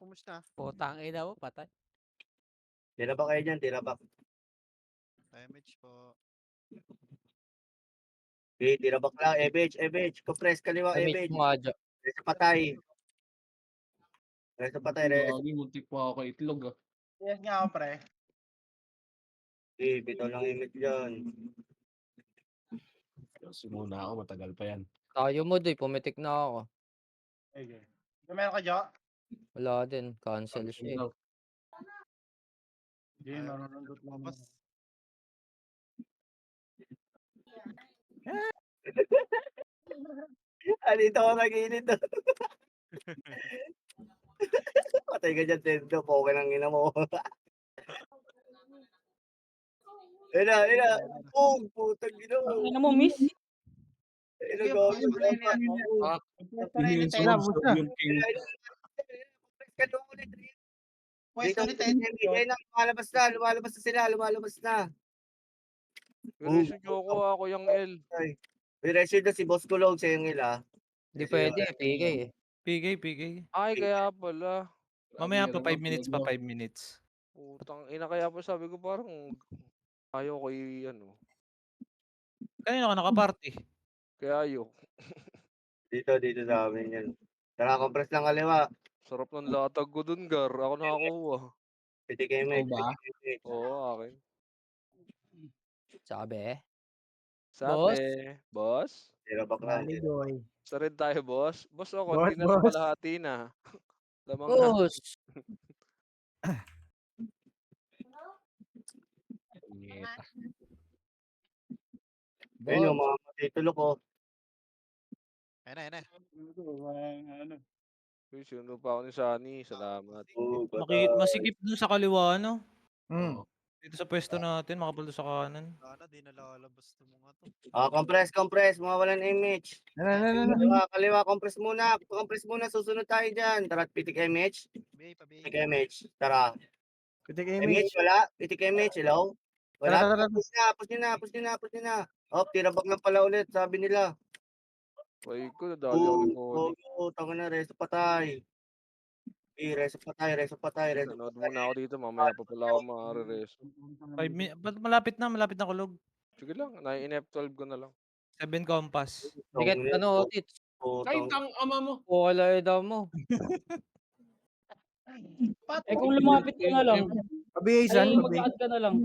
Kumusta? Putang ina mo, patay. Tira ba kayo dyan? Tira ba? Damage po. Okay, tira ba ka? Ebage. Compress, kaliwa, Damage ebage. mo nga dyan. Reso patay. Reso patay, reso. Lagi, muntik pa ako kay itlog ah. Yes nga ako, pre. Okay, bitaw lang image dyan. Kasi muna ako, matagal pa yan. Tayo mo, Doy. Pumitik na ako. Okay. Meron ka, Jo? Wala din. Cancel siya eh. Hindi, marunundot lang. Boss. Dito ako nag-init. Patay ka dyan, Tendo. Poke ng ina mo. Ina. Boom! Putang ina mo. Ano mo, miss? Ina, gawin mo. Yun, Kailan, so, basta. yung king. Dito, bigay na. Lumalabas na sila. Pero ako yung L. May resident si Boss Kulog sa yung ila. Hindi pwede. PK eh. PK. Ay, kaya pala. Mamaya pa 5 minutes pa, 5 minutes. Putang ina, kaya pa sabi ko parang ayaw ko ano. Kanino ka nakaparty? Kaya ayaw. Dito sa amin yan. Tara, compress lang kaliwa. Sarap ng latag ko dun, Gar. Ako nakakuha. PTK Ikaw ba? Oo, akin. Sabi. Sabi, boss? Tira bakla. Mali, Doy. Sa rin tayo, boss? Boss, o, Boss, konti na lang boss. kalahati na. Lamang na. Boss! Ngeta. Ayun yung mga matitulog ko. Ayun na. Ano? Uy, sino pa ako ni Sunny? Salamat. Masikip dun sa kaliwa, no? Hmm. Dito sa pwesto natin, makapal doon sa kanan. Sana di nalalabas ng mga to. Compress. Mawalan image. Kaliwa, compress muna. Susunod tayo dyan. Tara, pitik image. Pabay. Pitik image. Tara. Pitik Image, image. wala. Pitik image, hello? Wala. Tara. Push nyo na. Oh, tira bak lang pala ulit, sabi nila. Ay ko, nadali ako ni Connie. Tanga na, reso patay. Reso patay. Nanood muna ako dito, mamaya pa pala ako makare-rest. 5 minutes. Malapit na kulog. Sige lang, 9F12 ko na lang. 7 compass. Dikit, ano, tits. Kahit ang ama mo. Wala eh daw mo. Eh kung lumapit ka na lang, Pabiyasan. ay maglakad ka na lang.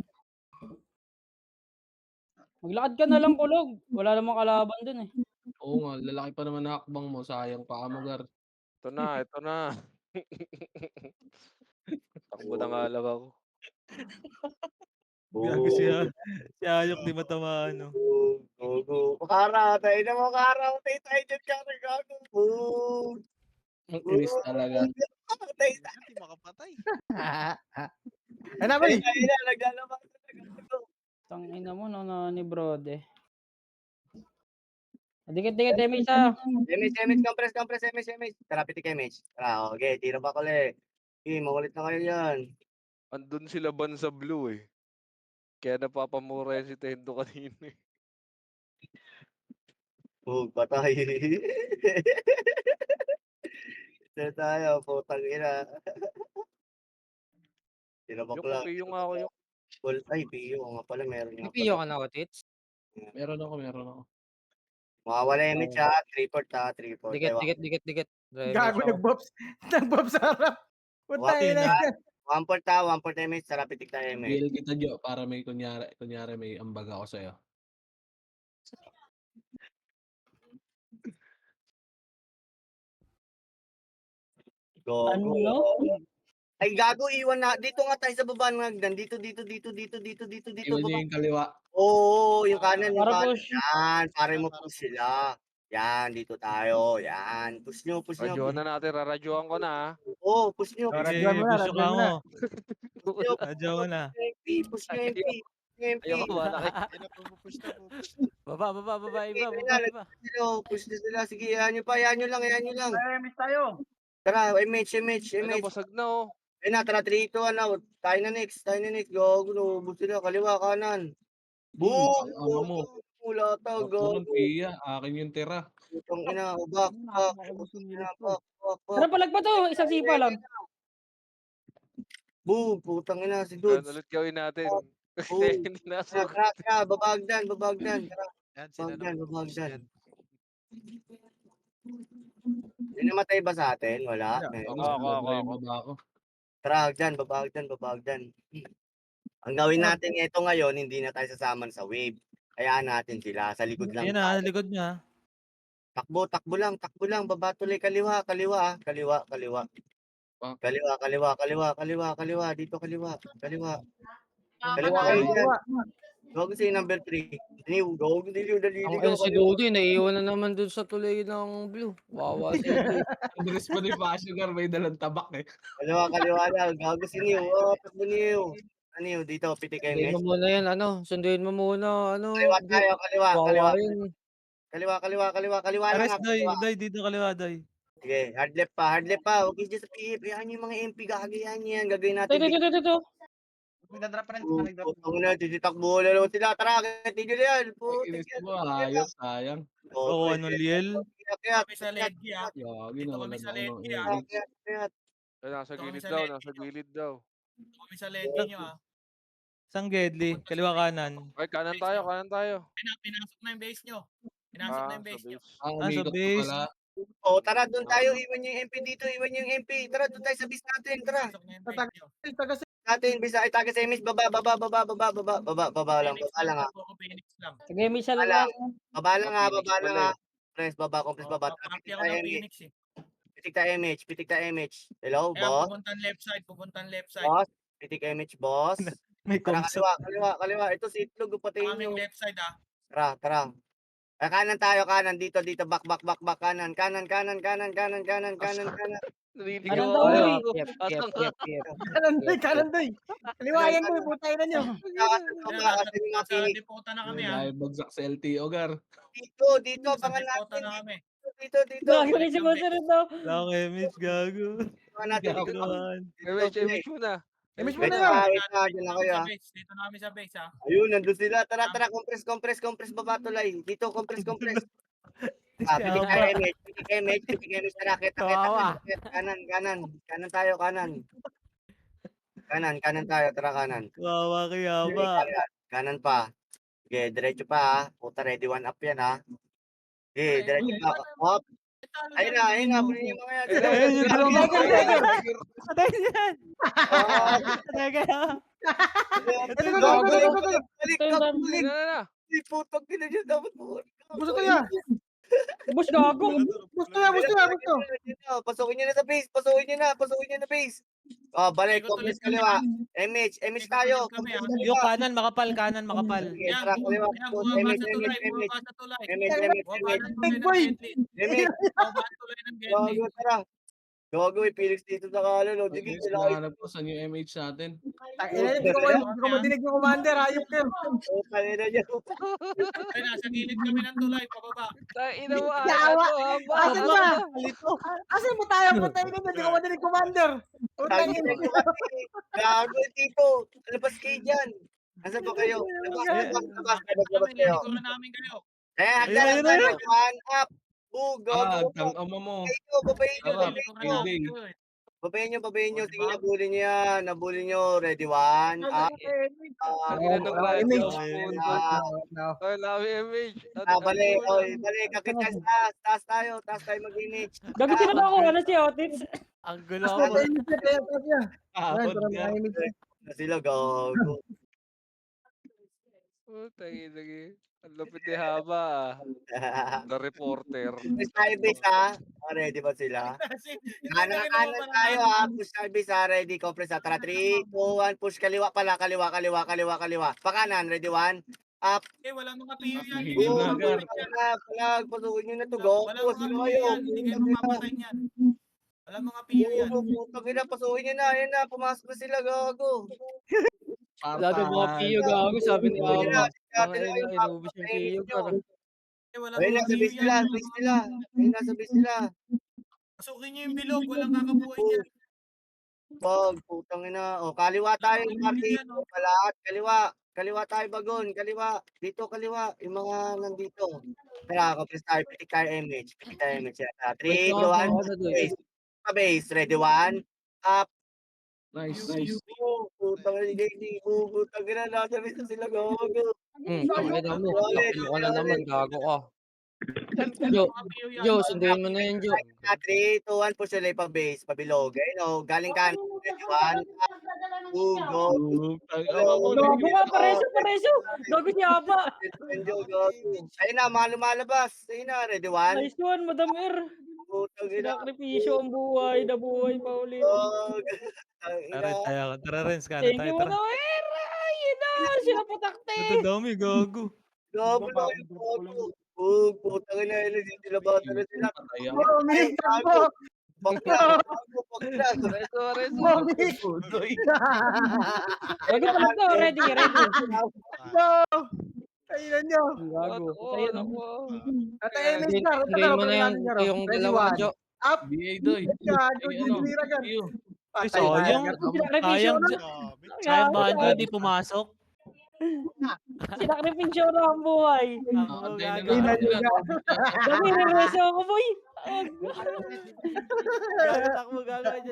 Maglakad ka na lang, kulog. Wala namang kalaban dun eh. Oo nga, lalaki pa naman na hakbang mo. Sayang pa ka mo, Gar. Ito na. Takbo na nga lang ako. Gago siya. Si Ayok di matamaan, no? Go. Kara, tayo na mo, Kara. Tayo dyan, Kara. Gago. Boom. Ang inis talaga. Hindi makapatay. Ano ba? Naglalabas. Tangina mo, no, ni Brode. Dikit, damage ha. Image, compress, image. Tara, pitik image. Tara, okay, tira ba ulit. Okay, makulit na kayo yan. Andun sila ban sa blue eh. Kaya napapamura yan si Tendo kanina eh. Patay. Ito tayo, putang ina. Tira ba Yung okay yung ako yung. Ay, Pio nga pala, meron nga Pipiyo pala. ka na ako, tits. Meron ako. Mawawala image ha, 3-4 Dikit. Gago, nag-bobs sa harap. Putay na yan. 1-4 image, sarap pitik tayo image. Feel kita, Jo, para may kunyari may ambag ako sa'yo. Go. Ano? Ay, gago, iwan na. Dito nga tayo sa baba ng hagdan. Dito. Iwan niyo Baba. yung kaliwa. Oo, yung kanan. Para push. Yan, para mo push sila. Yan, dito tayo. Yan. Push nyo, push nyo. Radyoan na natin, raradyoan ko na, ah. Oo, push nyo. Oh, Push radyoan mo na, Gusto ka radyoan mo na. mo. nyo. Radyo mo na. MP, push nyo MP. MP. Ayoko malaki. Ayun na, pupush na, pupush na. Baba, iba, Ayun baba, na, iba. Push nyo sila. Sige, yan nyo pa. Yan nyo lang, yan nyo lang. Ay, miss tayo. Tara, MH. Ay, nabasag na, oh. Ayun na, tara, 3, 2, 1, out. Tayo na next. Gago, lumubog sila. Kaliwa, kanan. Boom! Ano mo? Wala tao, Nakunan, gago. Pia. Akin yung tira. Putang ina, back. Ano palag pa to? Isang sipa lang. Boom, putang ina, si Yan, Dudes. ulit gawin natin. Oh. Hindi na Tara, babagdan. Tara, Yan, sila babagdan, na babagdan. yan. May namatay ba sa atin? Wala. Ako. Tara, babagdan. Ang gawin natin ito ngayon, hindi na tayo sasaman sa wave. Hayaan natin sila. Sa likod lang Ayan na, tayo. likod niya. Takbo lang. Baba tuloy, kaliwa. Kaliwa. Dito, kaliwa. Kaliwa kayo dyan. Gago si number 3. Gago, dali. Ang LCD, naiiwan na naman dun sa tuloy ng blue. Wawa si Edu. Andres pa ni Sugar, may dalang tabak eh. Kaliwa na. Gago si Niw. Takbo Niw. Ano dito, pitik kayo Sunduin mo muna yan, sunduin mo muna, Kaliwa tayo, kaliwa. Wawa yun. Kaliwa lang Ares, nga. doy. Kaliwa. Doy, dito kaliwa, doy. Sige, hard left pa. Huwag kayo dyan sa PF. Yan yung mga MP, gagawin yan. Gagawin natin. Ito. Nagdadrop pa rin. Putang na, tititakbo na lang sila. Tara, tigil yan. Inis mo, ayos, sayang. Oo, anong liel? Kaya, Sa Ledgy, ah. Yagi Dito na kami wala sa na ako ng Ledgy, ah. edits. Ay, nasa Ito kami gilid sa daw, Ledgy, nasa ah. gilid daw. Kami sa Ledgy nyo, ah. Sang Gedli, kaliwa kanan. Ay, kanan tayo. Pinasok na yung base nyo. Pinasok na yung base nyo. Ang Ah, sa umikot base. pala. Oh, tara, doon tayo. Iwan yung MP dito. Tara, doon tayo sa base natin. Tara. Pinasok na yung base nyo. Natin, bisa, taga sa MS. Baba lang. Baba lang, ah. Phoenix lang. Sige, may isa Baba lang. lang, Phoenix ah. pala eh. Press, baba. Oh, paparty ako ng Phoenix, eh. Pitik tayo MH. Hello, Kaya boss? pupuntan left side. Boss? Pitik MH, boss? May Tara, comsat. kaliwa. Ito si Itlog, patayin Kaming nyo. left side, ah. Tara. Kanan tayo, dito. Back. Kanan. Narinig Kanan ko. daw, Ay, uy. Kanan, doy. Kaliwayan mo, putay na nyo. Nasa dipota na kami, ah. Dahil bagsak sa LTO, Gar. Dito, Sa pangan dipota natin. na kami. Dito. Gago na si Bosseret daw. Wala akong image, gago. Pangan natin. Gago. Kaliwaan. MH muna. Image mo Wait na lang. lang. Dyan lang kayo, ah. Dito na kami sa base, ah. Ayun, nandun sila. Tara, compress, baba tulay. Dito, compress. Pitik tayo MH, tara, kita. Kanan tayo. Kanan tayo, tara kanan. Kawawa kaya ba? Kanan pa. Okay, diretso pa, ha. Puta, ready, 1 up yan, ha. Okay, diretso pa. Up. Ayun na, bunin yung mga yan. Ayun, yung dalawang Tiger. Patay yan! Oh, Patay ka na! ito yung gago. gago. Balik. Na. Putang ina dyan, dapat mo. Gusto ko yan. Boss, gago. Gusto yan. Pasukin nyo na sa base. Pasukin nyo na base. Oh, balik. Compress kaliwa. MH tayo. Yung kanan, makapal. Okay, Yan, tara, kaliwa. bumaba sa tulay, bumaba sa tulay. Bumaba ng tulay Big ng boy. Bentley. MH. Bumaba ng tulay ng Bentley. Gago, tara. Gago, Felix dito sa kalan. O, Ay, sige, guys, nahanap ko saan yung MH natin. Hindi ko madinig yung commander. Ayop kayo. Oh, kanina niya. Ay, nasa gilid kami ng tulay, pababa. Ina mo, Yawa. haba. Asan ba? Asan mo tayo? Putay na. Hindi ko madinig commander. Putang ina. Gago, Tito. Labas kayo dyan. Nasaan ba kayo? Labas Kami, kayo. nilikuran namin kayo. Hagdan tayo. 1 up. Gago. Tang ama mo. Babayin nyo. Sarap. Nilikuran namin kayo, eh. Babayin nyo. Sige, nabulin nyo yan. Nabulin nyo. Ready, 1 up. Ang ina ng radyo. image. Ay, love MH. Balik. Balik. Kakit taas tayo. Taas tayo mag-image. Gago sila na ako. Ano si Otis? Ang gulo Mas mo. patay niyo siya. Kaya pa siya. Ahon ka. Na sila, gago. Sige. Ang lapit ni Haba. The reporter. Push tayo base, ha? Ready ba sila? Kanan tayo, ha? Push tayo base, ha? Ready, compress, ha? Tara, 3, 2, 1, push kaliwa pala. Kaliwa. Pakanan, ready, 1. Up. Eh, walang mga PO yan. Hindi Hindi yun kayo nga, mapapatay Putang yan. ina, palag, pasukin nyo na to. Gago, Walang mga sino PO kayo? yan. Hindi kayo mapapatay yan. Walang mga PO yan. Putang ina, pasukin nyo na. Ayan na, pumasok na sila, gago. Wala daw mga Partahan. piyo gago, sabi ni Pasukin nyo na. Ama. Sige, Mga na kayo, inubos yung papatay piyo nyo. ka. Eh, walang Ayun mga na, sa PO base nila, yan. sa base nila. Ayun na, sa base nila. Pasukin nyo yung bilog. Walang kakabuhay yan. Pag, putang ina. O, kaliwa tayo, Walang party. PO yan, oh. Palaat, kaliwa. Kaliwa tayo, bagon. Kaliwa. Dito, kaliwa. Yung mga nandito. Tara, kapis tayo. Pitik tayo MH. Pitik tayo MH. 3, 2, 1. Base. Sa base. Ready, 1. Up. Nice. Putang ina, JD. Putang ina, nasa base na sila. Gago. Tangina mo. Takbo ka na naman, gago ka. Walang Yo, mga PO yan. Yo, sunduin mo na yun, Yo. 3, 2, 1. Push ulit pa base. Pabilog. Ayun, o. Galing kan. Ready, 1. Up. 2, go. Gago nga, pareso. Gago si Aba. Ayun na, lumalabas. Ayun na, ready, 1. Nice one, Madam Er. Putang ina. Sinakripisyo ang buhay, nabuhay pa ulit. Tara tayo. Tara, Renz. Kanan Thank tayo. you, Tara. Madam Er. Ay, yun na, sila patakte. Ito dami, gago. Gago na yung gago. Putang ina, hindi sila bata na sila. Patay Oh, minsan po. Bakla. Gago talaga, ready. Ayun nyo. Gago. Ayun, At MS na. Sunduin mo na yung dalawa, Jo. Up. BA doy. Gago, Ay, ano? Jimmy Ragan. Piyo. Ay, sayang. Sinakripisyo Sayang. na. Sayang Banjo, di pumasok. Sinakripisyo na ang buhay. Ang Patay gago. na Gago. Gago, nireso ako, boy.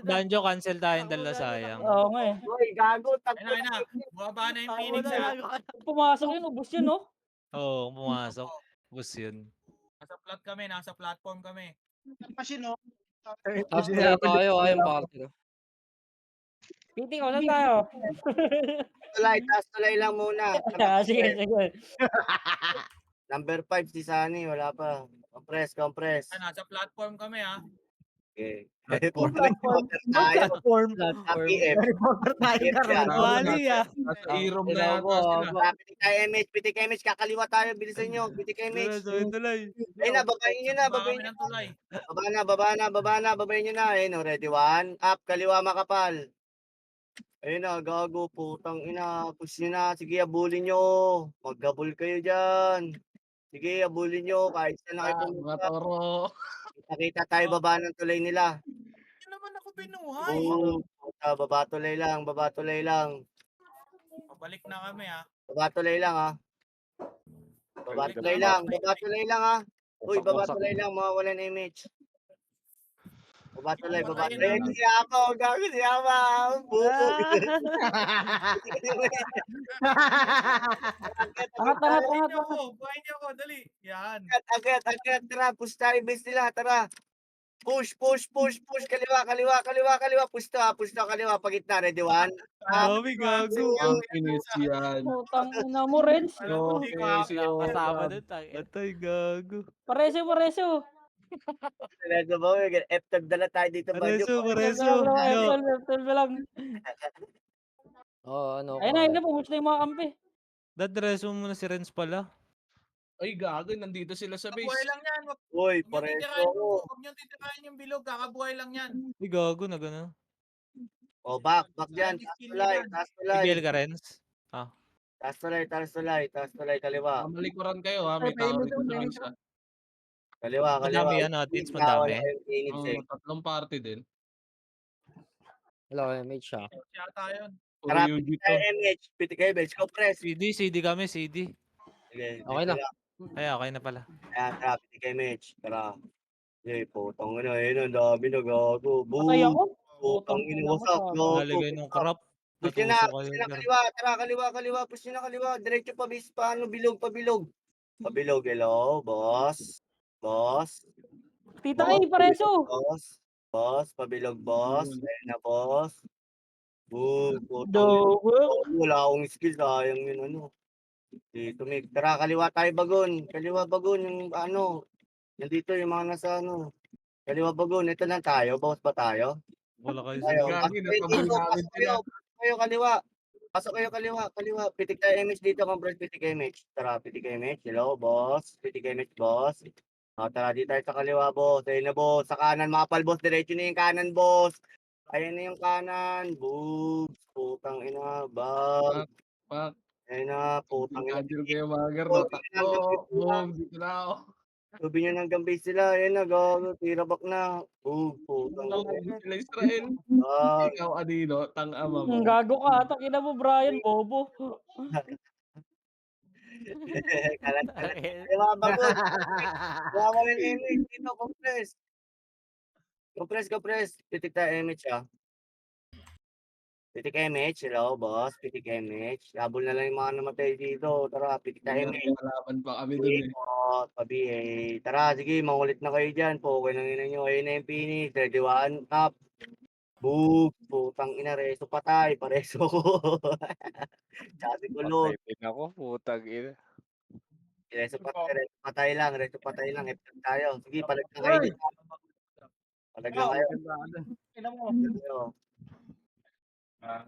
Banjo, cancel tayong dalawa, sayang. Oo nga eh. Uy, gago. Ayun na. Bumaba na yung Phoenix. Pumasok yun, ubos yun, no? Oo, pumasok. Bus yun. Nasa platform kami. Machine, no? Tapos tuloy tayo, ayun party. Piting, ulan tayo. Tulay lang muna. Sige. Number 5 si Sunny, wala pa. Compress. Nasa platform kami, ha. Okay. Platform. Tayo. Platform. PF. Reporter tayo, Karon. Wali, ah. Nasa irom na Ina yata mo, sila. Pitik MH, kakaliwa tayo, bilisan nyo. Pitik MH. Tuloy. Ayun na, babayin nyo na, Baba babayin kami nyo. ng tulay. Baba na, babayin nyo na. Ayun, ready, 1. Up, kaliwa makapal. Ayun na, gago, putang ina. Push nyo na, sige, abulin nyo. Magkabul kayo dyan. Sige, abulin nyo, kahit saan na kayo Mga pumunta. toro. Nakita tayo baba ng tulay nila. Hindi naman ako binuhay. Puta, baba tulay lang. Pabalik na kami, ha. Baba tulay lang, ha. Baba tulay lang, ha. Uy, baba tulay lang, mawawalan image. Baba tulay. Si Ama, gago si Ama. Angat. Buhay niyo ako, dali. Yan. Agad, tara, push tayo, base nila, tara. Push, kaliwa, push to, kaliwa, pagitna, ready, 1. Dami, gago. Ang inis yan. Putang ina mo, Renz. Alam mo, hindi ko Kasama doon. Atay, gago. Pareso. Talaga ba, F-tag dala tayo dito, Banjo. Pareso. F12 lang. Oo, ano. Ayun na, pumus na yung mga kampi. Dadress mo muna si Renz pala. Ay, gago. Nandito sila sa Buhay base. lang yan. Uy, Huwag niyong titirahin yung bilog. Kakabuhay lang yan. Uy, gago na gano'n. O, back dyan, taas Miguel ka, Renz? taas tulay, kaliwa. Malikuran kayo ha. May tao rito sa isa. Kaliwa. Madami yan, teams madami. Tatlong party din. Wala, may siya. Yata yun. Puro Tara, UG to. MH, pitik MH, compress. CD kami, CD. Sige, Okay na. Ay, okay na pala. Ayan, tara, pitik MH. Tara. Sige, putang ina, ang dami na gago. Patay ako. Putang ina, wasak, gago. Lalagay ng crop. Push nyo na, kaliwa. Tara, kaliwa. Push nyo na, kaliwa. Diretso pa, bis, paano, bilog. Pabilog, hello, boss. Tita A, pareso. Boss, pabilog, boss. Ayun na, boss. Boom, putang ina. Dogo. Wala akong skill, sayang yun, ano. Dito, Mick. Tara, kaliwa tayo, bagon. Yung ano. Nandito yung mga nasa, ano. Kaliwa, bagon. Ito lang tayo. Boss pa tayo. Wala kayo Tayo. sa Gagi, natabol namin sila. Kayo, kaliwa. Pasok kayo kaliwa, kaliwa. Pitik tayo image dito, compress pitik image. Tara, pitik image. Hello, boss. Pitik image, boss. Tara, dito tayo sa kaliwa, boss. Ayun na, boss. Sa kanan, mapal, boss. Diretso na yung kanan, boss. Ayan na yung kanan. Boobs. Putang ina. Bag. Pak, Ayun na, putang ina. Angel kayo mager, Oh, no? Takbo, boom, dito na ako. Sabi nyo ng gambay sila. Ayun na, gago. Tira back na. Putang ina. Sila Israel. Bag. Ikaw, Adino, tang-ama mo. Gago ka ata, kina mo Brian, bobo. Kalat. Kaliwa, bagod. Gawa ng image dito, compress. Compress. Pitik tayo image, Pitik image. Hello, boss. Pitik image. Habol na lang yung mga namatay dito. Tara, pitik tayo image. Kalaban pa kami dun eh. Tabi eh. Tara, sige, mangulit na kayo dyan. Okay lang ina nyo. Ayun na yung finish. Ready, one, up. Boom. Putang ina, reso patay. Pareso ko. Sabi ko, Lord. Patay din ako, putang ina. Reso patay lang. F tayo. Sige, palag na kayo dyan. Palag na kayo. Ina mo.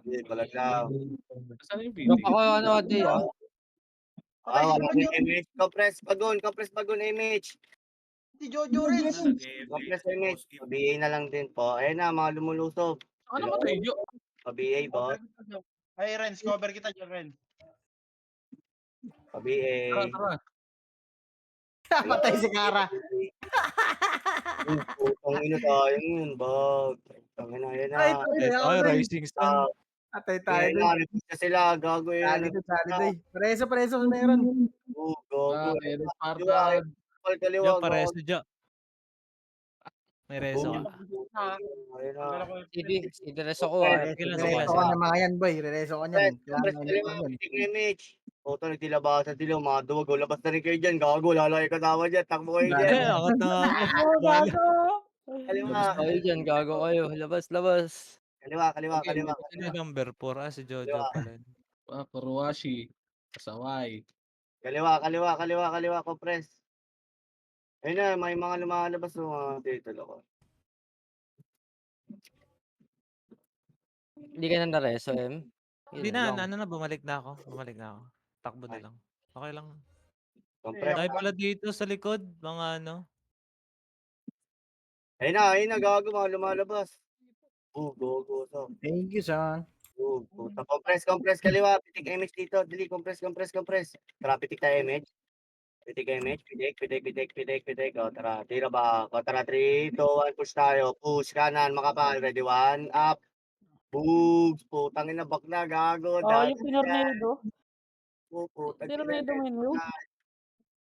Sige, palag lang. Saan yung Lock PD? ako ano ate ah. Wala yung image. Compress bagon image. Si Jojo rin. Compress image. Pa-BA na lang din po. Ayun na, mga lumulusob. Saan namatay, Jo? Pa-BA, boss. Ay, Renz, cover kita dyan, Renz. Pa-BA. Tara. Patay si Kara. Putang ina tayo yun, bag. Putang ina, ayun na. Ay, Rising Sun. Patay tayo Ayun dun. na, repeat na sila. Gago yun. Solid ay. Pareso meron. Gago. Bakit? Spartan. Kaliwa, Jo, pareso, Jo. May reso ka. Ayun na. Wala ko. Sige, reso ko ah. Rereso ko ng mga yan, boy. Rereso ko niyan. Compress kaliwa, pitik image. Puto, nagdilabasan sila. Mga duwag. Labas na rin kayo dyan. Gago, lalaki kasama dyan. Takbo kayo Eh, dyan. akot na nga ako. Oh, gago. Kaliwa. Labas kayo dyan, gago kayo. Labas. Kaliwa. Sino yung number 4? Si Jojo Kaliwa. pala. yun. Kuruwashi. Kasaway. Kaliwa, compress. Ayun na, may mga lumalabas ng mga dito ako. Hindi ka na nareso, Em. Hindi na, bumalik na ako. Takbo na Ay. lang. Okay lang. Compress. Dahil pala dito sa likod, mga ano. Ayun na, gago, mga lumalabas. Go. So. Thank you, son. Puta. Compress kaliwa. Pitik image dito. Dili, compress. Tara, pitik tayo image. Pitik. O, tara, tira ba? O, tara, 3, 2, 1, push tayo. Push kanan, makapal. Ready, 1, up. Boogs. Putang ina, back na, gago. Yung Pinornedo. Putang ina. Pinornedo menu.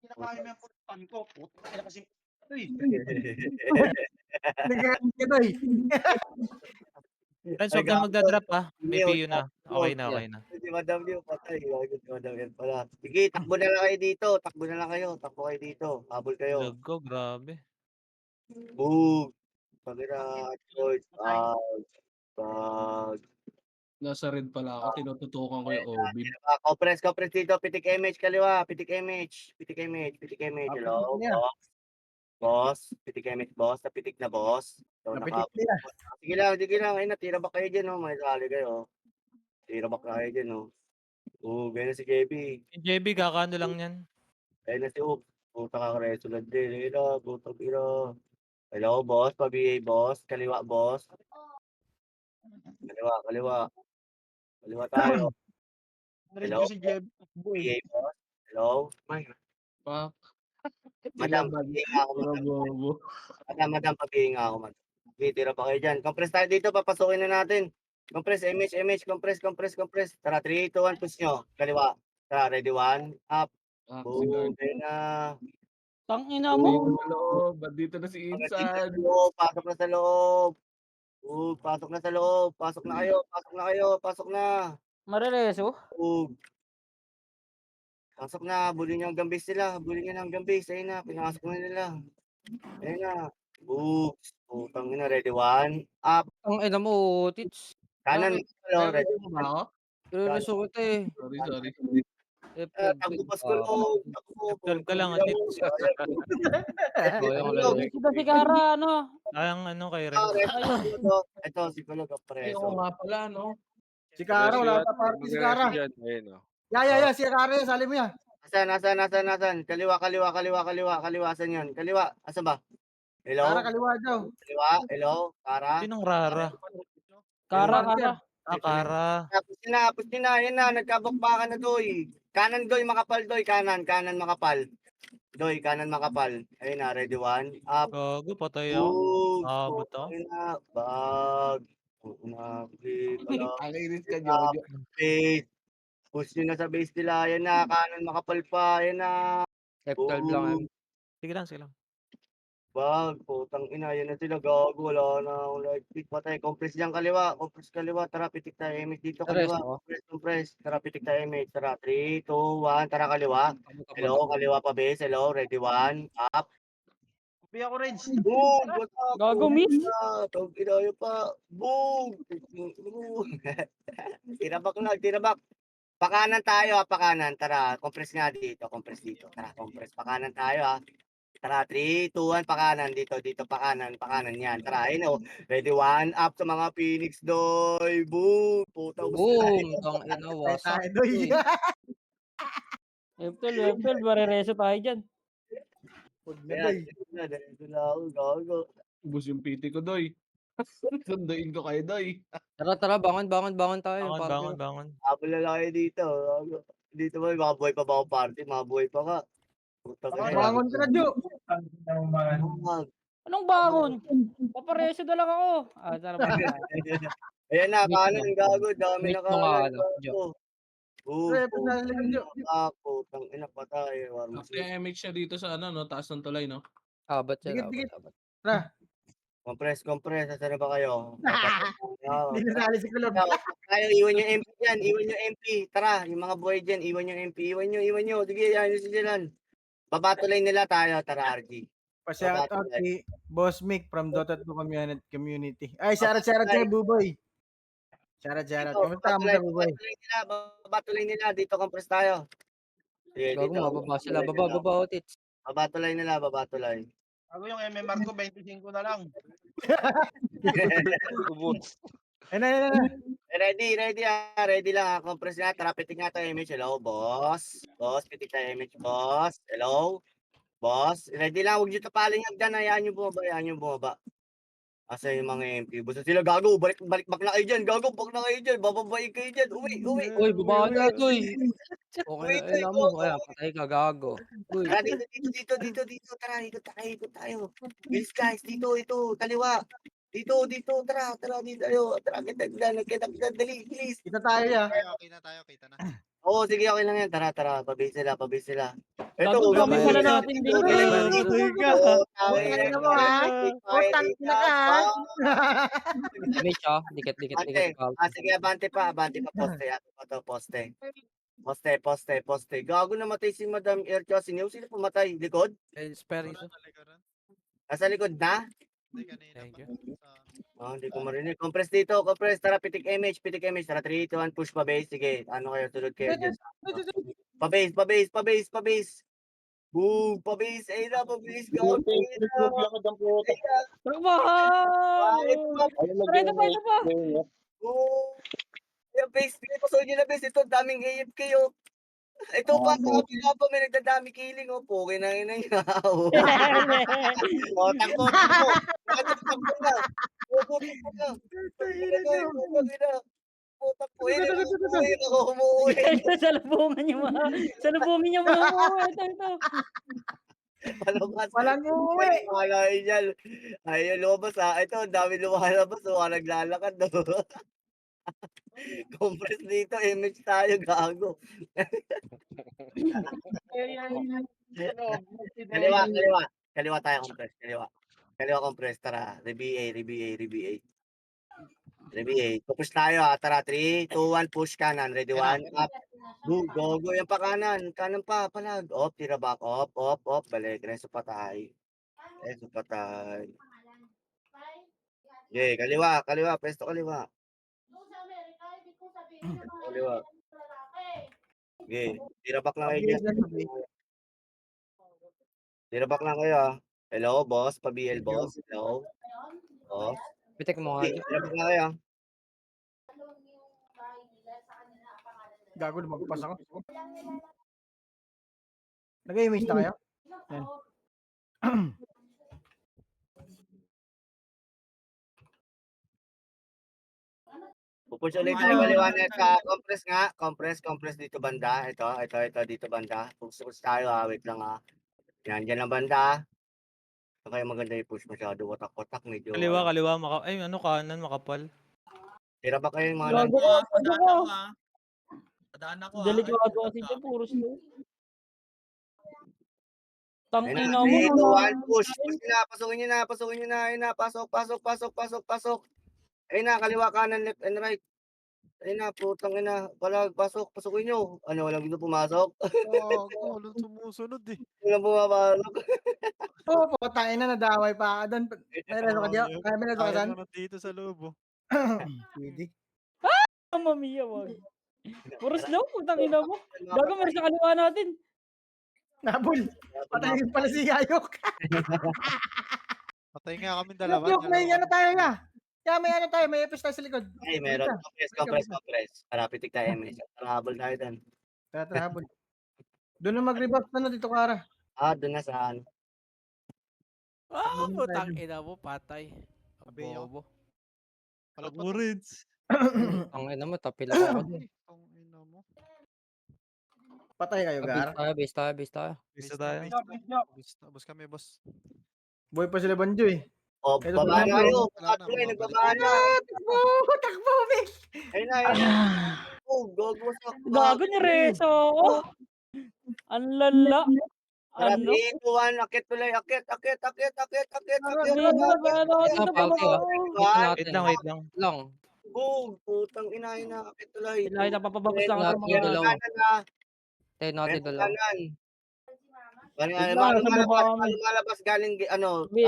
Kinakain mo yung putan ko. Puta, kaya kasi. Uy. Nagkakaroon ka, boy. Friends, huwag kang magdadrop ah. May PU na. Okay na. Si Madam Liu, patay. Gago si Madam Liu pala. Sige, takbo na lang kayo dito. Takbo kayo dito. Habol kayo. Lag ko, grabe. Boom. Pagkira, George. Pag. Nasa red pala ako. Tinututukan ko yung Obib. Compress dito. Pitik image kaliwa. Pitik image. Hello, boss. Pitik image, boss. Napitik na, boss. So, Napitik nila. Sige lang. Ayun na, tira back kayo dyan, oh. May sali kayo. Tira back na kayo dyan, oh. Ganyan si JB. Yung JB, kakano lang yan. Ayun na si Oop. Puta ka resulad din. Ayun na, putang ina. Hello, boss. Pa-BA, boss. Kaliwa, boss. Kaliwa tayo. Narinig ko si Jeb. PA, boss. Hello. Pak. Madam, Ilaban. pa-BA nga ako. Puro bobo. Madam, pa-BA nga ako. Madam. Okay, tira pa kayo dyan. Compress tayo dito. Papasukin na natin. Compress, image. Compress. Tara, 3, 2, 1, push nyo. Kaliwa. Tara, ready, 1, up. Ah, Boom. Ayun na. Tangina mo. Dito sa loob. Dito na si Insan. Pasok na sa loob. Pasok na sa loob. Pasok na kayo. Marereso. Pasok na. Bulin nyo ang gambis nila. Ayun na. Pinasok na nila. Ayun na. Putang ina. Ready, 1, up. Ang ina mo, tits. Kanan. Hello, ready. Ano ba ako? Rereso kita eh. Sorry. Tagupas ko loob. F12 ka lang, atit. Kita si Kara, ano. Ang ano kay Ah, Renz. Ito, si Kulog. Ay, oo nga pala, no? Si Kara, wala ata party si Kara. Dyan. Ayun, oh. Ya, si Kara yan, sali mo yan. Asan? Kaliwa. Asan yan? Kaliwa. Asan ba? Hello? Kara, kaliwa daw. Kaliwa? Hello? Kara? Sinong Rara? Kara. Ah, Kara. Tapos nyo na. Yan na. Nagkabakbakan na, Doy. Kanan, Doy. Makapal, Doy. Kanan makapal. Doy, kanan makapal. Ayun na. Ready, one. Up. Gago, patay ako. Boom. Nakabot ako. Ayun na. Bag. Ang inis ka, Jojo. Base. Push nyo na sa base nila. Ayan na. Kanan makapal pa. Ayan na. F12 lang. Boom. Sige lang. Bag, putang ina, yan na sila, gago, wala na akong light pick, patay, compress dyan, kaliwa, tara, pitik tayo, image dito, Rest kaliwa, ako. compress, tara, pitik tayo, image, tara, 3, 2, 1, tara, kaliwa, hello, kaliwa pa base, hello, ready, 1, up, Upi ako, Reg. boom, what's up, Gago, miss. tawag inayo pa, boom, tirabak, pakanan tayo, pakanan, tara, compress nga dito, tara, compress, pakanan tayo, Tara, 3, 2, 1, pakanan. Dito, pakanan yan. Tara, ayun o. Ready, 1, up sa mga Phoenix, Doy. Boom! Puta, Boom! Tang ina, wasak. Tayo, Doy. F12, marireso tayo dyan. Huwag na, Doy. Dito na ako, gago. Ubus yung PT ko, Doy. Sunduin ko kayo, Doy. Tara, bangon tayo. Bangon. Habol na lang kayo dito. Gago. Dito ba, mga buhay pa ba ako party? Mga buhay pa ka. Puta, Bangon ka na, Jo. Anong bangon? Papareso na lang ako. Tara ba? Ayan na, kanan, gago. Dami na Mix mo nga, kanan. Jo. Pre, pag nalalim, Jo. Putang ina, patay. Tapos yung MH siya dito sa no? Taas ng tulay, no? Abat siya. Dikit. Abat. Compress. Asan na ba kayo? Hindi nasali si Kulog. Tayo, iwan yung MP dyan. Iwan yung MP. Tara, yung mga boy dyan. Iwan yung MP. Iwan nyo. Sige, yan yung silan. Babatulay nila tayo. Tara, RG. Pa-shout out si Boss Mick from Dota 2 community. Ay, shout out kay Buboy. Shout out. Kamusta, Buboy? Babatulay nila. Dito, compress tayo. Sige, Gago, mababa sila. Baba, Otits. Babatulay nila. Ako yung MMR ko, 25 na lang. Ubus. Ayun. Ready lang ha. Compress nga. Tara, pitik nga tayo image. Hello, boss. Pitik tayo image, boss. Hello, boss. Ready lang. Huwag nyo tapalin hagdan. Hayaan nyo bumaba. Asa yung mga MP? Basta sila, gago. Balik back na kayo dyan. Gago, back na kayo dyan. Bababayin kayo dyan. Uwi. Uy, baba na, Toy. Okay, alam mo. Kaya, patay ka, gago. Uy, Tara, dito. Tara, ikot tayo. Bilis guys, dito, kaliwa. Dito, tara, dito tayo. Tara, kita, dali, bilis. Kita tayo ya. Kita na. Oo, sige, okay lang yan. Tara, pabis sila. Gago, dami pala natin dito. Putang ina mo, ha? Putang ina ka, ha? Mitch, Dikit. Sige, abante pa, poste. Poste. Gago, namatay si Madam Ercha. Sino pumatay? Likod? Spare Nasa likod na? Thank you. Hindi ko marinig. Compress dito. Tara, pitik image. Tara, 3, 2, 1, push pa base. Sige, ano kayo? Tulad kayo dyan. Pa base. Boom, pa base. Ayun na, pa base. Gago. Ito pa. Boom. Yung base. Pinapasod nyo na base. Ito, daming AFK. Ito pa, sa pa may nagdadami killing. Poke na yun. Takbo. Takbo na. Umuwi. Salubungin niyo mga. Ito. Walang uuwi. Ayun, lumabas ha. Ito, ang dami lumalabas. Naglalakad. Compress dito, image tayo, gago. Kaliwa tayo, compress. Kaliwa, compress. Tara, RBA. Push tayo ha. Tara, 3, 2, 1, push kanan. Ready, 1, up. Boom, go. Yan pa kanan. Kanan pa, palag. Off, tira back. Off. Balik. Reso patay. Okay, kaliwa. Pesto kaliwa. Okay, tira back lang kayo dyan. Hello, boss. Pa-BL, boss. Hello. Boss. Pitik mo nga. Tira back lang kayo. Gago, lumagpas ako. Nag-image na kayo? Yan. Pupush ulit tayo maliwanag sa compress nga. Compress dito banda. Ito dito banda. Push tayo wait lang Yan, dyan ang banda Kaya maganda i-push masyado. Watak-watak medyo. Kaliwa, ay ano kanan, makapal. Tira ba kayo yung mga Gago land? ka, Padaan ano ako ka? Padaan ako Delikado kasi ito, puro slow. Ayun na, Tangina mo. 3, 2, 1, mga- push. Push nyo na, pasukin nyo na. Ayun na, pasok. Ayun na, kaliwa, kanan, left and right. Ayun na, putang ina. Pasukin nyo. Ano, walang dito pumasok? Walang sumusunod eh. Walang pumapasok. Oo, putang ina, nadaway pa ka doon. May reso ka diyo? Kaya may reso ka saan? nandito sa loob oh. Pwede. Mamma mia, wag. Puro slow, putang ina mo. Gago, meron sa kaliwa natin. Nabul. Patayin pala si Yayok. Patay nga kami Yayok, may ano tayo nga. Kaya may ano tayo, may epis tayo sa likod. Ay, meron. Compress. Para pitik tayo, MS. Para habol tayo doon. Tara, habol. Doon na mag-rebuff na dito, Kara. Doon na saan? Putang ina mo, patay. Sabi niyo. Bobo. Ako rin. Ang ina mo, tapil ako. Patay kayo, Gar. Base tayo. Bisa tayo. Boss kami, boss. Buhay pa sila Banjo eh. Baba Ito, na ito, kayo. wala na, Patuloy, babalik. nagbaba na. Takbo, Vic! Ayun na. Gogo sa Gago ni Rezo. Ang lala. Tara, Ano? 3, 2, 1, akit tuloy. Akit. Wait lang. Lang. Putang ina, akit tuloy. Kailangan napapabakos lang Lahat ako yung mga dalawa. Kanan Tayo natin dalawa. kanan. Wait lang, nasa baba kami. Lumalabas galing, May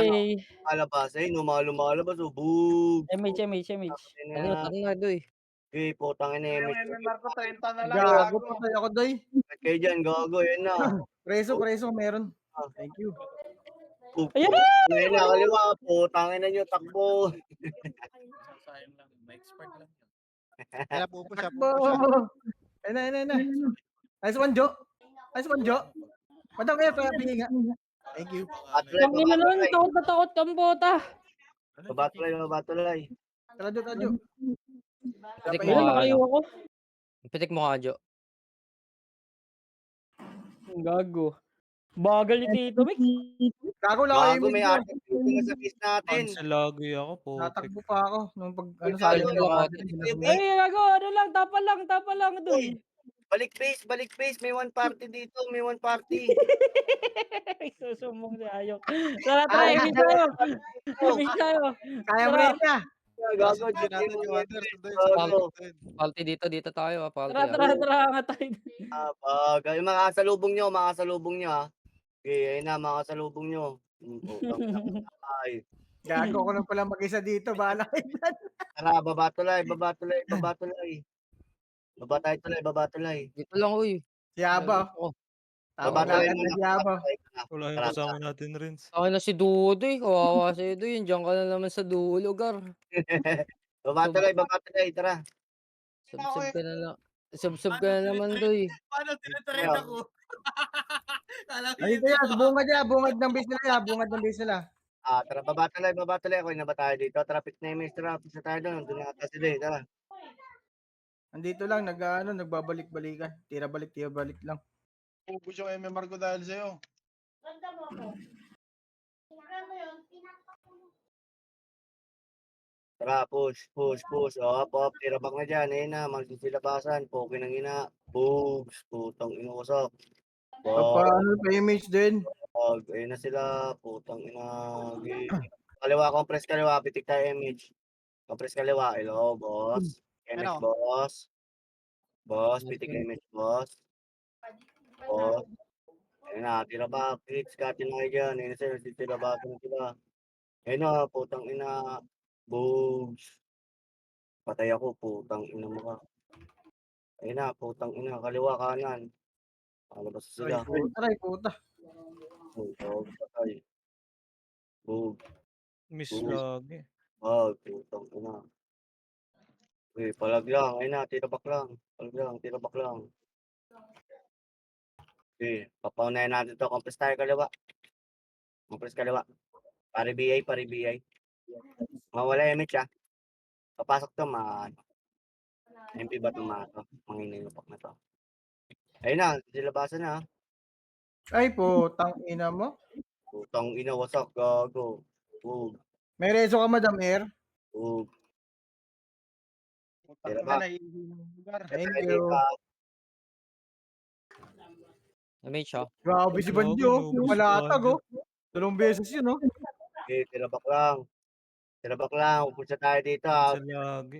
lumalabas. Lumalabas, bug. MH. Ano na, doy? Putang ina, Marco 30 na lang. Gago, patay ako, Doy. kayo dyan, gago, yun na. Preso, meron. Thank you. Ayan Ngayon na, kaliwa, putang ina nyo, takbo. Sayang lang. May expert lang yun. Kaya pupo siya, Takbo! Ayun na. Nice one, Jo. Padang kayo, kaya nga. Thank you. Ang ina nun, takot na takot kang bota. Babatulay. Tara, Jo. Pitik mo Ayun, nga, nakayo ako. Pitik mo nga, Jo. Ang gago. Bagal ni Tito Mix. Gago lang ako Gago, may image mo. ating dito na sa piece natin. Cancel lagi ako po. Natakbo pa ako. Nung pag, Uy, sabi tayo, ko, Ay, gago, ano lang, tapa lang doon. Balik base. May one party dito, may one party. Susumong si Ayok. Tara, image tayo. kaya mo rin niya. Gago, Hindi natin yung others. Palti dito tayo, palti. Tara, nga tayo. Yung mga kasalubong nyo ha. Okay, ayun na, mga kasalubong nyo. Ay. Gago ko lang pala mag-isa dito. Bahala kayo dyan. Tara, baba tulay. Baba tulay. Dito lang, uy. Si Yaba. Tama Baba tulay na muna. si Yaba. Wala yung kasama natin, Renz. Ako na si Dudoy. Kawawa si Dudoy. Diyan ka na naman sa dulo, Gar. Baba tulay, tara. Subsub ka na naman, Doy. Paano tinatrend ako? Kala ko Ayun kaya, bungad ng base nila. Tara, baba tulay. Okay na ba tayo dito? Traffic na image, traffic na tayo doon. Doon na ata sila tara. Andito lang, nagbabalik-balikan. Tira balik lang. Ubus yung MMR ko dahil sa'yo. Tara, push. Op. Tira back na dyan. Ayun na, magsisilabasan. Poke ng ina. Boogs. Putang inusok. Paano pa image din? Ayun na sila. Putang ina. Kaliwa, compress kaliwa. Pitik tayo image. Compress kaliwa. Hello, boss. Image, Ano? boss. Boss, pitik image, boss. Boss. Ayun na, tira back. Hits, katin na kayo dyan. Ayun na sila. Tira back na sila. Ayun na, putang ina. Boogs. Patay ako, putang ina mo ka. Ayun na, putang ina. Kaliwa, kanan. Malabas sila. Aray, puta. Patay. Boog. Miss lagi. Putang ina. Palag lang. Ayun na, tirabak lang. Palag lang, tirabak lang. Papaunayan natin 'to. Compress tayo kaliwa. Compress kaliwa. Pare BI, pare BI. Mawala MH, Papasok 'to MP ba 'to manginginupak na 'to. Ayun na, silabasan na, Ay putang ina mo. Putang ina, wasak, gago. Hug, May reso ka Madam Air? hug. Putang ina, Tirabak. naiihi ng lugar. Thank Tayo you. dito. Damage siya. Grabe si Grabe, Banjo. no? Lumalatag oh. 2 beses yun oh. Tirabak lang. Tirabak lang. Pupunta tayo dito, Sa lagi.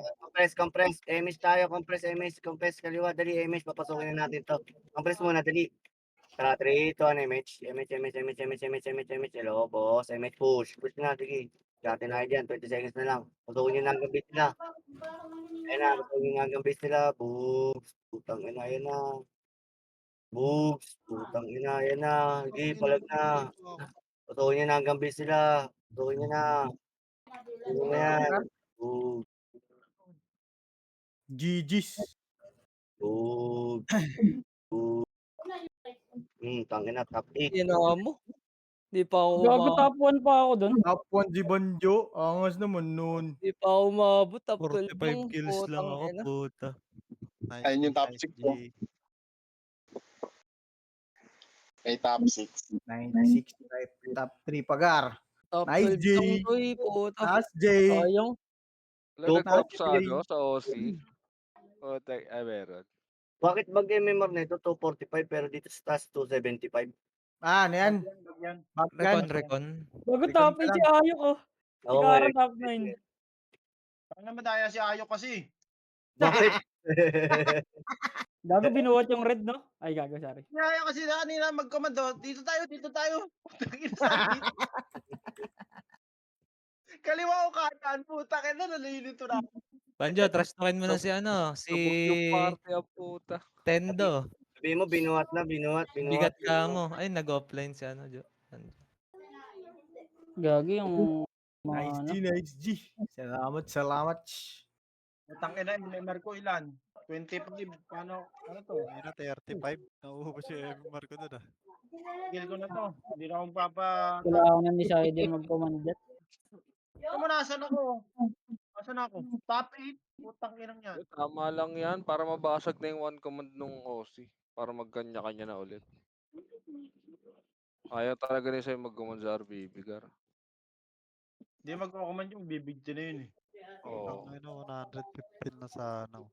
Compress. MH tayo, compress, MH. Compress kaliwa, dali, MH. Papasukin na natin 'to. Compress muna, dali. Tara, 3, 2, 1, MH. MH. Hello, boss. MH, push. Push na, sige. Dati na kayo dyan, 20 seconds na lang. Pasukin nyo na hanggang base nila. Ayun na, pasukin nyo na hanggang base nila. Boogs. Putang ina, ayan na. Boogs. Putang ina, ayan na. Sige, palag na. Pasukin nyo na hanggang base nila. Pasukin nyo na. Pasukin na yan. Boogs. GG's. Boogs. Boogs. Tangina, top 8. Ginawa mo. Di pa ako Gago umabot. top 1 pa ako dun. Top 1 si Banjo. Angas naman nun. Di pa ako umabot. Top 12 lang. 45 kills lang Putang ako, ina. puta. Ayun yung top 6 ko. May top 6. 96 top 3 pagar. Top Nice, 12 G. lang to eh. Puta. Taas J. Sayang. Nag-top Two- sa sa OC. Meron. Bakit mag-MMR nito 245 pero dito sa taas 275? Ano yan? Back yan. Recon. Gago Recon top ka 8 si lang. Ayok oh. Si Oo nga, Kara top 9. Ano madaya si Ayok kasi. Bakit? Gago binuhat yung red no? Ay gago sorry. Kaya kasi na kanina mag-commando. Dito tayo. Putang ina, sabi. Kaliwa o kanan, putang ina, nalilito na. Banjo, trust talkin mo na si si Sabog yung party ang puta. Tendo. Sabihin mo, binuhat. Bigat ka mo. Ay, nag-offline si Banjo. Gago yung Nice ano. G, nice G. Salamat. Putang ina, MMR ko ilan? 25. Paano to? Ayun na, 35. Nauubos yung MMR ko doon Tigil ko na to. Hindi na akong papa... Kailangan ni Sidel mag-commandet. Tama, nasan ako? Asan ako? Top 8? Putang inang yan. Tama lang yan para mabasag na yung one command nung OC. Para magkanya-kanya na ulit. Ayaw talaga rin sa'yo mag-command sa RBB, Gar. Hindi magko-command yung bibigti na yun eh. Oo. Ang 115 na sa ano.